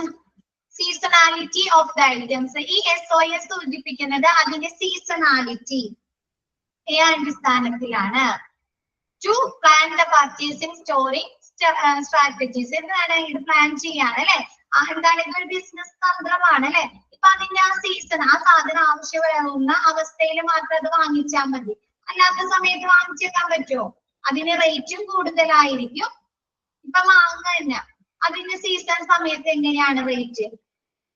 Seasonality of the items. ഈ SOS സൂചിപ്പിക്കുന്നത് അതിന്റെ സീസണാലിറ്റി അടിസ്ഥാനത്തിലാണ്. To plan the purchasing storing strategies. എന്താണ് ഇത് പ്ലാൻ ചെയ്യാണ് അല്ലെ? എന്താണ് ഇതൊരു ബിസിനസ് തന്ത്രമാണ് അല്ലെ? ഇപ്പൊ അതിന്റെ ആ സീസൺ, ആ സാധനം ആവശ്യമാകുന്ന അവസ്ഥയിൽ മാത്രം അത് വാങ്ങിച്ചാൽ മതി. അല്ലാത്ത സമയത്ത് വാങ്ങിച്ചേക്കാൻ പറ്റുമോ? അതിന് റേറ്റും കൂടുതലായിരിക്കും. ഇപ്പൊ മാങ്ങ തന്നെ അതിന്റെ സീസൺ സമയത്ത് എങ്ങനെയാണ് റേറ്റ്?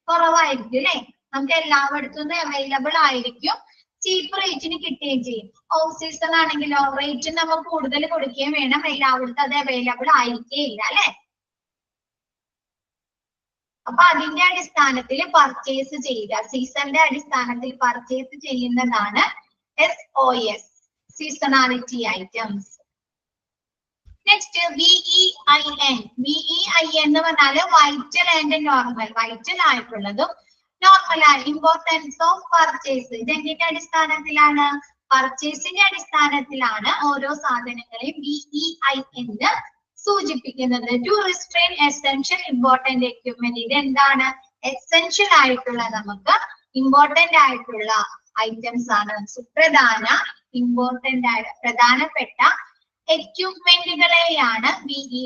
കുറവായിരിക്കും അല്ലെ? നമുക്ക് എല്ലായിടത്തും അവൈലബിൾ ആയിരിക്കും, ചീപ്പ് റേറ്റിന് കിട്ടുകയും ചെയ്യും. ഓഫ് സീസൺ ആണെങ്കിലോ റേറ്റ് നമ്മൾ കൂടുതൽ കൊടുക്കുകയും വേണം, എല്ലായിടത്തും അത് അവൈലബിൾ ആയിരിക്കേയില്ല അല്ലെ? അപ്പൊ അതിന്റെ അടിസ്ഥാനത്തിൽ പർച്ചേസ് ചെയ്യുക, സീസണിന്റെ അടിസ്ഥാനത്തിൽ പർച്ചേസ് ചെയ്യുന്നതാണ് SOS, seasonality items. Next VEIN. VEIN എന്ന് പറഞ്ഞാല് വൈറ്റൽ ആൻഡ് നോർമൽ. വൈറ്റൽ ആയിട്ടുള്ളതും നോർമൽ ആണ്. Importance of purchase. ഇതെന്തിന്റെ അടിസ്ഥാനത്തിലാണ്? പർച്ചേസിന്റെ അടിസ്ഥാനത്തിലാണ് ഓരോ സാധനങ്ങളെയും VEIN സൂചിപ്പിക്കുന്നത്. To restrain essential important equipment. ഇതെന്താണ്? എസെൻഷ്യൽ ആയിട്ടുള്ള, നമുക്ക് ഇമ്പോർട്ടന്റ് ആയിട്ടുള്ള ഐറ്റംസ് ആണ്. സുപ്രധാന, ഇമ്പോർട്ടന്റ് ആയ, പ്രധാനപ്പെട്ട എക്യുപ്മെന്റുകളെയാണ് VEIN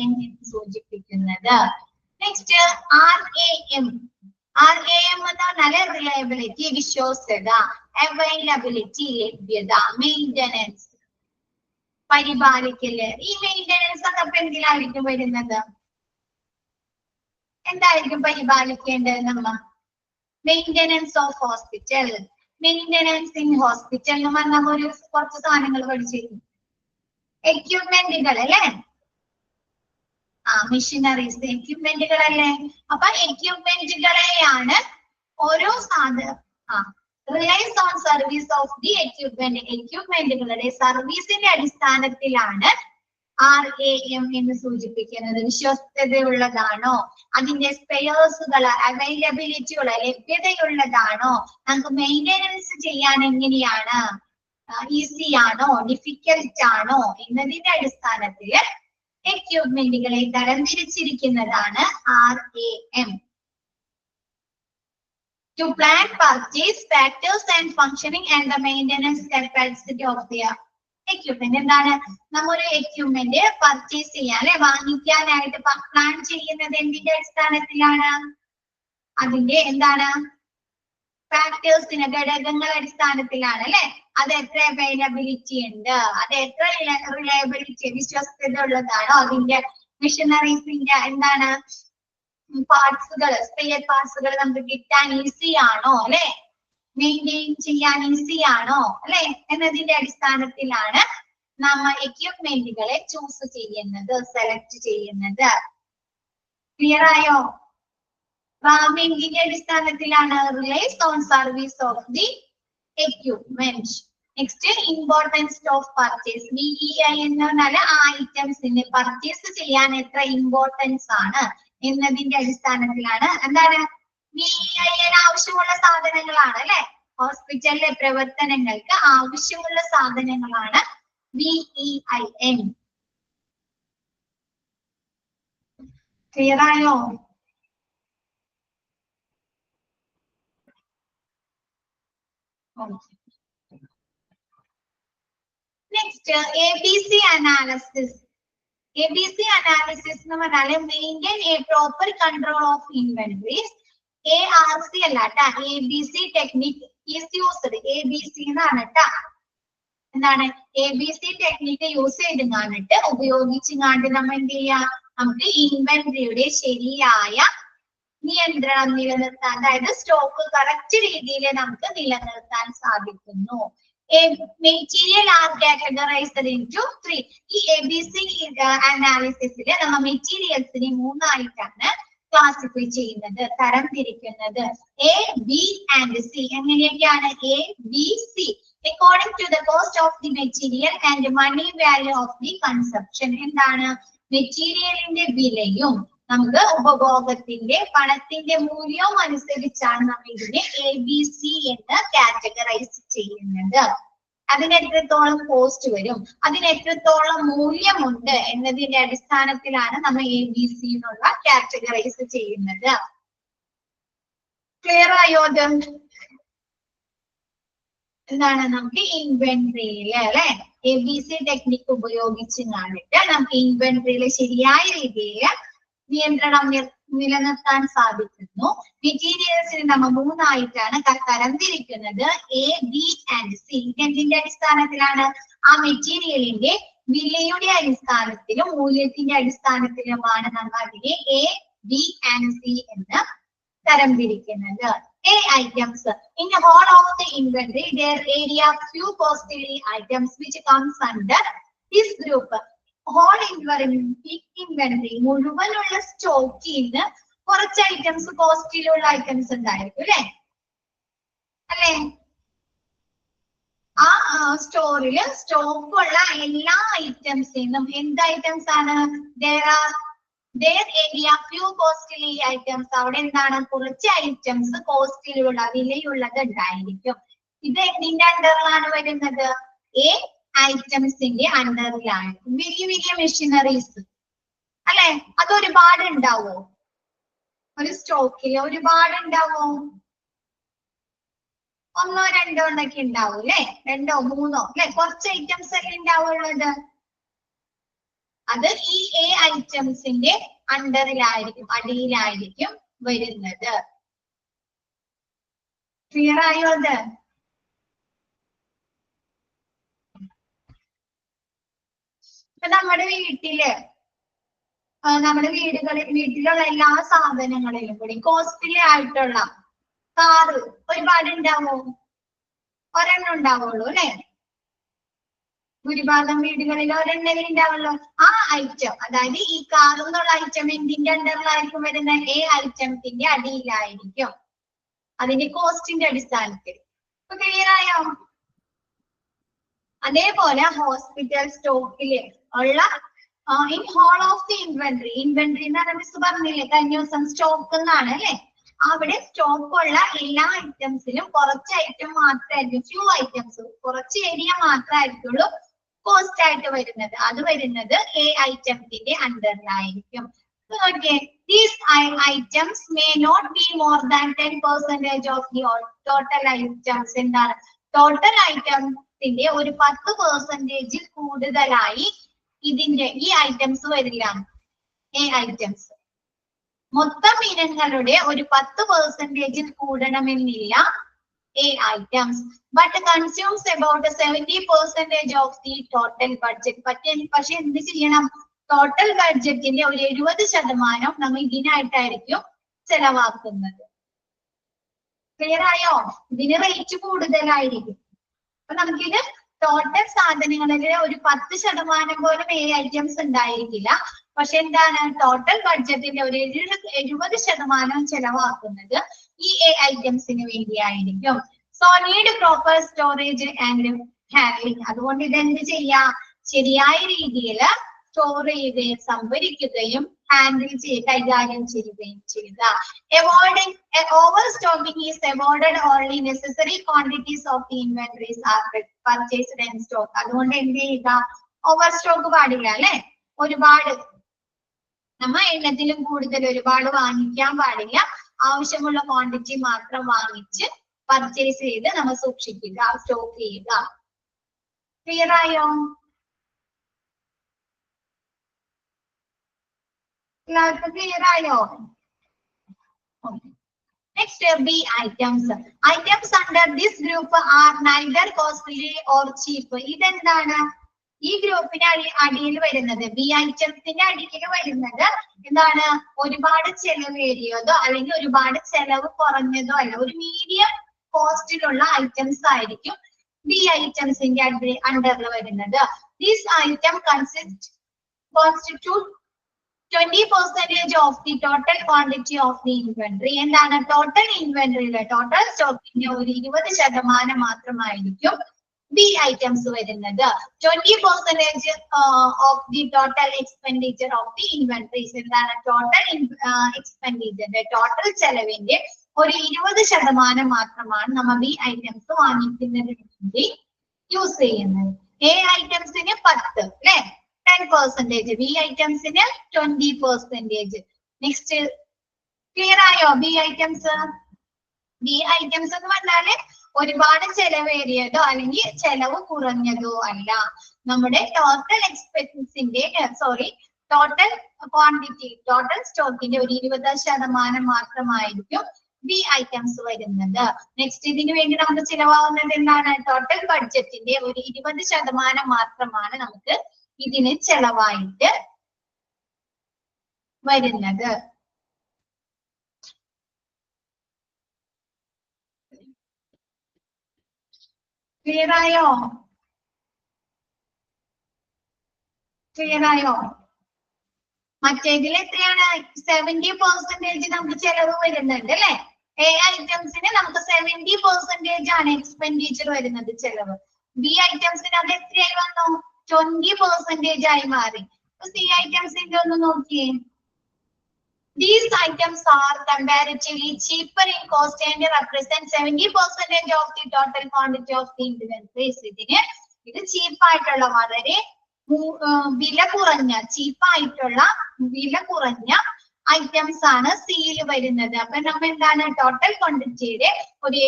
എന്ന് സൂചിപ്പിക്കുന്നത്. Next RAM. RAM എന്ന് പറഞ്ഞാല് റിലയബിലിറ്റി, വിശ്വാസ്യത, അവൈലബിലിറ്റി, ലഭ്യത, മെയിന്റനൻസ്, പരിപാലിക്കല്. ഈ മെയിന്റനൻസ് ഒക്കെ ഇപ്പൊ എന്തിലായിരിക്കും വരുന്നത്? എന്തായിരിക്കും പരിപാലിക്കേണ്ടത് നമ്മ? Maintenance of hospital, maintenance in hospital എന്ന് പറഞ്ഞ ഒരു കുറച്ച് സാധനങ്ങൾ പഠിച്ചിരുന്നു. എക്യുപ്മെന്റുകൾ അല്ലെ? മെഷീനറീസ് എക്യുപ്മെന്റുകൾ അല്ലേ? അപ്പൊ എക്യുപ്മെന്റുകളെയാണ് ഓരോ സാധനം relies on service of the equipment. എക്യുപ്മെന്റുകളുടെ സർവീസിന്റെ അടിസ്ഥാനത്തിലാണ് RAM എന്ന് സൂചിപ്പിക്കുന്നത്. വിശ്വസ്തതയുള്ളതാണോ? അതിന്റെ സ്പെയേഴ്സുകൾ അവൈലബിലിറ്റിയുള്ള, ലഭ്യതയുള്ളതാണോ? നമുക്ക് മെയിന്റനൻസ് ചെയ്യാൻ എങ്ങനെയാണ്? ഈസി ആണോ, ഡിഫിക്കൽട്ട് ആണോ എന്നതിന്റെ അടിസ്ഥാനത്തിൽ എക്യുപ്മെന്റുകളെ തരംതിരിച്ചിരിക്കുന്നതാണ് RAM. To plan purchase factors and functioning and the maintenance capacity of the equipment. എന്താണ്? നമ്മൊരു എക്യുപ്മെന്റ് പർച്ചേസ് ചെയ്യാൻ അല്ലെ, വാങ്ങിക്കാനായിട്ട് പ്ലാൻ ചെയ്യുന്നത് എന്തിന്റെ അടിസ്ഥാനത്തിലാണ്? അതിന്റെ എന്താണ്? ഫാക്ടേഴ്സിന്, ഘടകങ്ങൾ അടിസ്ഥാനത്തിലാണ് അല്ലെ? അത് എത്ര അവൈലബിലിറ്റി ഉണ്ട്, അത് എത്ര റിലയബിലിറ്റി, വിശ്വസ്തത ഉള്ളതാണോ, അതിന്റെ മെഷീനറീസിന്റെ എന്താണ് പാർട്സുകൾ, സ്പെയർ പാർട്സുകൾ നമുക്ക് കിട്ടാൻ ഈസി ആണോ അല്ലെ, മെയിൻറ്റെയിൻ ചെയ്യാൻ ഈസി ആണോ അല്ലെ എന്നതിന്റെ അടിസ്ഥാനത്തിലാണ് നമ്മൾ എക്യുപ്മെന്റുകളെ ചൂസ് ചെയ്യുന്നത്, സെലക്ട് ചെയ്യുന്നത്. ക്ലിയർ ആയോ? റാമിംഗിന്റെ അടിസ്ഥാനത്തിലാണ് റിലൈസ് on service of the equipment. Next importance of purchase. VEIN എന്ന് പറഞ്ഞാൽ ആ ഐറ്റംസിന് പർച്ചേസ് ചെയ്യാൻ എത്ര ഇമ്പോർട്ടൻസ് ആണ് എന്നതിന്റെ അടിസ്ഥാനത്തിലാണ്. എന്താണ്? VEIN ആവശ്യമുള്ള സാധനങ്ങളാണ് അല്ലെ, ഹോസ്പിറ്റലിലെ പ്രവർത്തനങ്ങൾക്ക് ആവശ്യമുള്ള സാധനങ്ങളാണ് VEIN. ക്ലിയർ ആയോ? Next ABC analysis. ABC analysis എന്ന് പറഞ്ഞാല് maintain A proper control of inventories. ARC അല്ല കേട്ടാ, ABC technique is used. ABC എന്നാണ് കേട്ടാ. എന്താണ്? ABC ടെക്നിക്ക് യൂസ് ചെയ്തിട്ട് ഉപയോഗിച്ചുകൊണ്ട് നമ്മൾ എന്ത് ചെയ്യാ? നമുക്ക് ഇൻവെന്ററിയുടെ ശരിയായ നിയന്ത്രണം നിലനിർത്താൻ, അതായത് സ്റ്റോക്ക് കറക്റ്റ് രീതിയിൽ നമുക്ക് നിലനിർത്താൻ സാധിക്കുന്നു. Material are categorised into 3. ഈ ABC അനാലിസിസിൽ നമ്മൾ മെറ്റീരിയൽസിനെ 3 ആയിട്ടാണ് ക്ലാസിഫൈ ചെയ്യുന്നത്, തരം തിരിക്കുന്നത്. A, B and C. എങ്ങനെയൊക്കെയാണ്? A, B, C according to the cost of the material and money value of the consumption. എന്താണ്? മെറ്റീരിയലിന്റെ വിലയും നമുക്ക് ഉപഭോഗത്തിന്റെ പണത്തിന്റെ മൂല്യവും അനുസരിച്ചാണ് നമ്മൾ ഇതിനെ ABC എന്ന് കാറ്റഗറൈസ് ചെയ്യുന്നത്. അതിന് എത്രത്തോളം കോസ്റ്റ് വരും, അതിന് എത്രത്തോളം മൂല്യമുണ്ട് എന്നതിന്റെ അടിസ്ഥാനത്തിലാണ് നമ്മൾ ABC എന്നുള്ള കാറ്റഗറൈസ് ചെയ്യുന്നത്. ക്ലിയർ ആയോ? എന്താണ്? നമുക്ക് ഇൻവെന്ററിയില് അല്ലെ ABC ടെക്നിക്ക് ഉപയോഗിച്ച് കാണിട്ട് നമുക്ക് ഇൻവെന്ററിയില് ശരിയായ രീതിയിൽ നിയന്ത്രണം നിലനിർത്താൻ സാധിക്കുന്നു. മെറ്റീരിയൽസിന് നമ്മൾ 3 ആയിട്ടാണ് തരം തിരിക്കുന്നത്, A, B and C. ഇതിന്റെ അടിസ്ഥാനത്തിലാണ്? ആ മെറ്റീരിയലിന്റെ വിലയുടെ അടിസ്ഥാനത്തിലും മൂല്യത്തിന്റെ അടിസ്ഥാനത്തിലുമാണ് നമ്മൾ അതിനെ A, B and C എന്ന് തരം തിരിക്കുന്നത്. A items in the whole of the inventory there area few costly items which comes under this group. Whole inventory മുഴുവനുള്ള സ്റ്റോക്കിൽ നിന്ന് കുറച്ച് ഐറ്റംസ് കോസ്റ്റിലുള്ള ഐറ്റംസ് ഉണ്ടായിരിക്കും അല്ലേ? ആ സ്റ്റോറില് സ്റ്റോക്കുള്ള എല്ലാ ഐറ്റംസിനും എന്ത് ഐറ്റംസ് ആണ്? There area few costly items. അവിടെ എന്താണ്? കുറച്ച് ഐറ്റംസ് കോസ്റ്റിലുള്ള വിലയുള്ളത് ഉണ്ടായിരിക്കും. ഇത് എന്തിന്റെ അണ്ടറിലാണ് വരുന്നത്? A ഐറ്റംസിന്റെ അണ്ടറിലാണ്. വലിയ വലിയ മെഷീനറീസ് അല്ലെ? അത് ഒരുപാട് ഉണ്ടാവോ? ഒരു സ്റ്റോക്കിൽ ഒരുപാട് ഉണ്ടാവോ? 1 2 എന്നൊക്കെ ഉണ്ടാവും അല്ലെ? 2 3 അല്ലെ? കുറച്ച് ഐറ്റംസ് അല്ലേ ഉണ്ടാവുള്ളത്. അത് ഈ A ഐറ്റംസിന്റെ അണ്ടറിലായിരിക്കും, അടിയിലായിരിക്കും വരുന്നത്. ക്ലിയർ ആയോ? അത് നമ്മുടെ വീട്ടിലുള്ള എല്ലാ സാധനങ്ങളിലും കൂടി കോസ്റ്റ്ലി ആയിട്ടുള്ള കാറ് ഒരുപാട് ഉണ്ടാവോ? ഒരെണ്ണം ഉണ്ടാവുള്ളൂ അല്ലെ? ഭൂരിഭാഗം വീടുകളിൽ ഒരെണ്ണം ഉണ്ടാവുള്ളൂ. ആ ഐറ്റം, അതായത് ഈ കാർ എന്നുള്ള ഐറ്റം എന്തിന്റെ അണ്ടറിലായിരിക്കും വരുന്നത്? A ഐറ്റത്തിന്റെ അടിയിലായിരിക്കും, അതിന്റെ കോസ്റ്റിന്റെ അടിസ്ഥാനത്തിൽ. ഇപ്പൊ ക്ലിയർ ആയോ? അതേപോലെ ഹോസ്പിറ്റൽ സ്റ്റോക്കില് ഉള്ള in whole of the inventory എന്ന് പറഞ്ഞ മിസ് പറഞ്ഞില്ലേ കഴിഞ്ഞ ദിവസം? സ്റ്റോക്ക് എന്നാണ് അല്ലെ? അവിടെ സ്റ്റോക്ക് ഉള്ള എല്ലാ ഐറ്റംസിലും കുറച്ച് ഐറ്റം മാത്രമായിരിക്കും, ഫ്യൂ ഐറ്റംസ്, കുറച്ച് ഏരിയ മാത്രമായിരിക്കുള്ളൂ കോസ്റ്റ് ആയിട്ട് വരുന്നത്. അത് വരുന്നത് A ഐറ്റത്തിന്റെ അണ്ടറിലായിരിക്കും. These items may not be more than 10% of the total items. എന്താണ്? ടോട്ടൽ ഐറ്റംസിന്റെ ഒരു 10% കൂടുതലായി ഇതിന്റെ ഈ ഐറ്റംസ് വരില്ല. A ഐറ്റംസ് മൊത്തം ഇനങ്ങളുടെ ഒരു 10% കൂടണമെന്നില്ല A items, but consumes about 70% of the total budget. പക്ഷെ എന്ത് ചെയ്യണം? ടോട്ടൽ ബഡ്ജറ്റിന്റെ ഒരു 70% നമ്മൾ ഇതിനായിട്ടായിരിക്കും ചെലവാക്കുന്നത്. ക്ലിയർ ആയോ? ഇതിന് റേറ്റ് കൂടുതലായിരിക്കും. അപ്പൊ നമുക്കിത് ടോട്ടൽ സാധനങ്ങളിലെ ഒരു 10% പോലും A ഐറ്റംസ് ഉണ്ടായിരിക്കില്ല. പക്ഷെ എന്താണ്? ടോട്ടൽ ബഡ്ജറ്റിന്റെ ഒരു 70% ചെലവാക്കുന്നത് ഈ A ഐറ്റംസിന് വേണ്ടിയായിരിക്കും. So need proper storage and handling. അതുകൊണ്ട് ഇതെന്ത് ചെയ്യാ? ശരിയായ രീതിയിൽ സ്റ്റോർ ചെയ്ത് സംഭരിക്കുകയും ഹാൻഡിൽ കൈകാര്യം ചെയ്യുകയും ചെയ്യുക. Avoiding over stocking is avoided only necessary quantities of the inventories are purchased and stock. അതുകൊണ്ട് എന്ത് ചെയ്യുക? ഓവർ സ്റ്റോക്ക് പാടില്ല അല്ലെ? ഒരുപാട് നമ്മൾ എണ്ണത്തിലും കൂടുതൽ ഒരുപാട് വാങ്ങിക്കാൻ പാടില്ല. ആവശ്യമുള്ള ക്വാണ്ടിറ്റി മാത്രം വാങ്ങിച്ച് പർച്ചേസ് ചെയ്ത് നമ്മൾ സൂക്ഷിക്കുക, സ്റ്റോക്ക് ചെയ്യുക. ക്ലിയർ ആയോ? എല്ലാവർക്കും ക്ലിയർ ആയോ? Next, B items. Items under this group are neither costly or cheap. ഇതെന്താണ്? ഈ ഗ്രൂപ്പിന് അടിയിൽ വരുന്നത്, ബി ഐറ്റംസിന്റെ അടിയിൽ വരുന്നത് എന്താണ്? ഒരുപാട് ചെലവേറിയതോ അല്ലെങ്കിൽ ഒരുപാട് ചെലവ് കുറഞ്ഞതോ അല്ല, ഒരു മീഡിയം കോസ്റ്റിലുള്ള ഐറ്റംസ് ആയിരിക്കും ബി ഐറ്റംസിന്റെ അണ്ടറിൽ വരുന്നത്. This item constitute 20% of the total quantity of the inventory. എന്താണ് ടോട്ടൽ ഇൻവെന്ററിയിലെ ടോട്ടൽ സ്റ്റോക്കിന്റെ ഒരു 20% മാത്രമായിരിക്കും ബി ഐറ്റംസ് വരുന്നത്. 20% of the total expenditure of the inventories. എന്താണ് ടോട്ടൽ എക്സ്പെൻഡിച്ചറിന്റെ ടോട്ടൽ ചെലവിന്റെ ഒരു 20% മാത്രമാണ് നമ്മൾ ബി ഐറ്റംസ് വാങ്ങിക്കുന്നതിന് വേണ്ടി യൂസ് ചെയ്യുന്നത്. എ ഐറ്റംസിന് 10 അല്ലെ 10%, ബി ഐറ്റംസിന് 20%. നെക്സ്റ്റ് ക്ലിയർ ആയോ? ബി ഐറ്റംസ് എന്ന് പറഞ്ഞാല് ഒരുപാട് ചെലവേറിയതോ അല്ലെങ്കിൽ ചെലവ് കുറഞ്ഞതോ അല്ല. നമ്മുടെ ടോട്ടൽ എക്സ്പെൻസിന്റെ ടോട്ടൽ ക്വാണ്ടിറ്റി ടോട്ടൽ സ്റ്റോക്കിന്റെ ഒരു 20% മാത്രമായിരിക്കും ബി ഐറ്റംസ് വരുന്നത്. നെക്സ്റ്റ് ഇതിനു വേണ്ടി നമുക്ക് ചിലവാകുന്നത് എന്താണ്? ടോട്ടൽ ബഡ്ജറ്റിന്റെ ഒരു 20% മാത്രമാണ് നമുക്ക് ഇതിന് ചെലവായിട്ട് വരുന്നത്. ക്ലിയർ ആയോ? മറ്റേതിൽ എത്രയാണ്? 70% നമുക്ക് ചെലവ് വരുന്നുണ്ട് അല്ലെ? എ ഐറ്റംസിന് നമുക്ക് 70% ആണ് എക്സ്പെൻഡിച്ചർ വരുന്നത് ചെലവ്. ബി ഐറ്റംസിന് അത് എത്രയായി വന്നു? 20% ആയി മാറി. സി ഐറ്റംസിന്റെ ഒന്ന് നോക്കിയേ. These items are comparatively cheaper in cost and represent 70% of the total quantity of the inventories. ഇത് ചീപ്പായിട്ടുള്ള വളരെ വില കുറഞ്ഞ ഐറ്റംസ് ആണ് സിയിൽ വരുന്നത്. അപ്പൊ നമ്മൾ എന്താണ് ടോട്ടൽ ക്വാണ്ടിറ്റിയുടെ ഒരു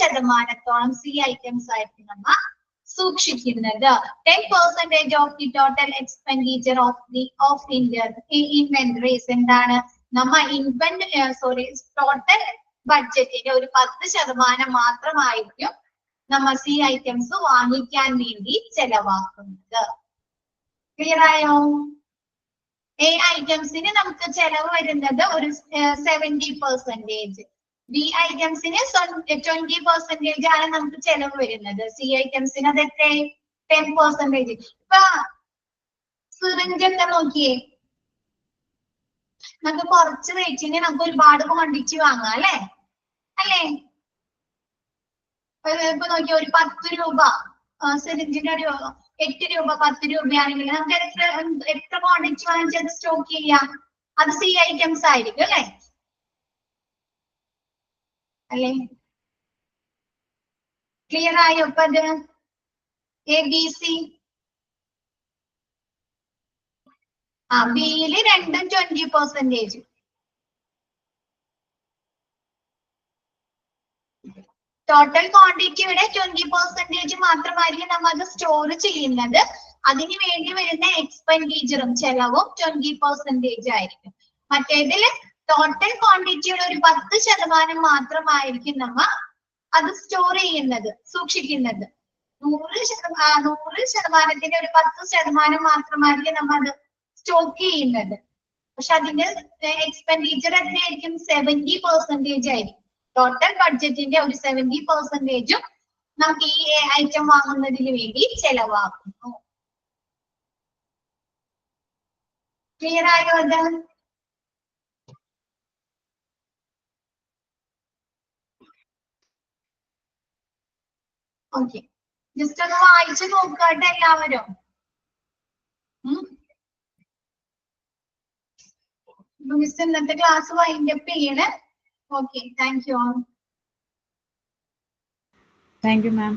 70%-ഓളം സി ഐറ്റംസ് ആയിട്ട് നമ്മൾ സൂക്ഷിക്കുന്നത്. 10% of the total expenditure of inventories. എന്താണ് നമ്മ ടോട്ടൽ ബഡ്ജറ്റിന്റെ ഒരു 10% മാത്രമായിരിക്കും നമ്മൾ സി ഐറ്റംസ് വാങ്ങിക്കാൻ വേണ്ടി ചെലവാക്കുന്നത്. ക്ലിയർ ആയോ? എ ഐറ്റംസിന് നമുക്ക് ചെലവ് വരുന്നത് ഒരു 70%. ബി ഐറ്റംസിന് 20% ആണ് നമുക്ക് ചെലവ് വരുന്നത്. സി ഐറ്റംസിന് അത് എത്ര? 10%. ഇപ്പൊ സിറിഞ്ച് ഒക്കെ നോക്കിയേ, നമുക്ക് കുറച്ച് റേറ്റിന് നമുക്ക് ഒരുപാട് ക്വാണ്ടിറ്റി വാങ്ങാം അല്ലെ? ഇപ്പൊ നോക്കിയ ഒരു 10 രൂപ സിറിഞ്ചിന്റെ ഒരു 8 രൂപ 10 രൂപയാണെങ്കിൽ നമുക്ക് എത്ര ക്വാണ്ടിറ്റി വാങ്ങിച്ചത് സ്റ്റോക്ക് ചെയ്യാം? അത് സി ഐറ്റംസ് ആയിരിക്കും അല്ലേ? ക്ലിയർ ആയോ? ഇപ്പൊ അത് എ ബി സി. ബിയില് രണ്ടും 20%. ടോട്ടൽ ക്വാണ്ടിറ്റിയുടെ 20% മാത്രമായിരിക്കും നമ്മൾ അത് സ്റ്റോർ ചെയ്യുന്നത്. അതിന് വേണ്ടി വരുന്ന എക്സ്പെൻഡിച്ചറും ചെലവും 20% ആയിരിക്കും. മറ്റേതില് ടോട്ടൽ ക്വാണ്ടിറ്റിയുടെ ഒരു 10% മാത്രമായിരിക്കും നമ്മ അത് സ്റ്റോർ ചെയ്യുന്നത്, സൂക്ഷിക്കുന്നത്. 100%-ന്റെ ഒരു 10% മാത്രമായിരിക്കും നമ്മ അത് സ്റ്റോക്ക് ചെയ്യുന്നത്. പക്ഷെ അതിന്റെ എക്സ്പെൻഡിച്ചർ എത്രയായിരിക്കും? 70% ആയിരിക്കും. ടോട്ടൽ ബഡ്ജറ്റിന്റെ ഒരു 70%-ഉം നമുക്ക് ഈ ഐറ്റം വാങ്ങുന്നതിന് വേണ്ടി ചെലവാക്കുന്നു. ക്ലിയർ ആയോ? അത് ഓക്കെ. ജസ്റ്റ് ഒന്ന് വായിച്ചു നോക്കാട്ടെ എല്ലാവരും. മിസ് ഇന്നത്തെ ക്ലാസ് വൈൻഡപ്പ് ചെയ്യണേ. Okay, thank you all. Thank you, ma'am.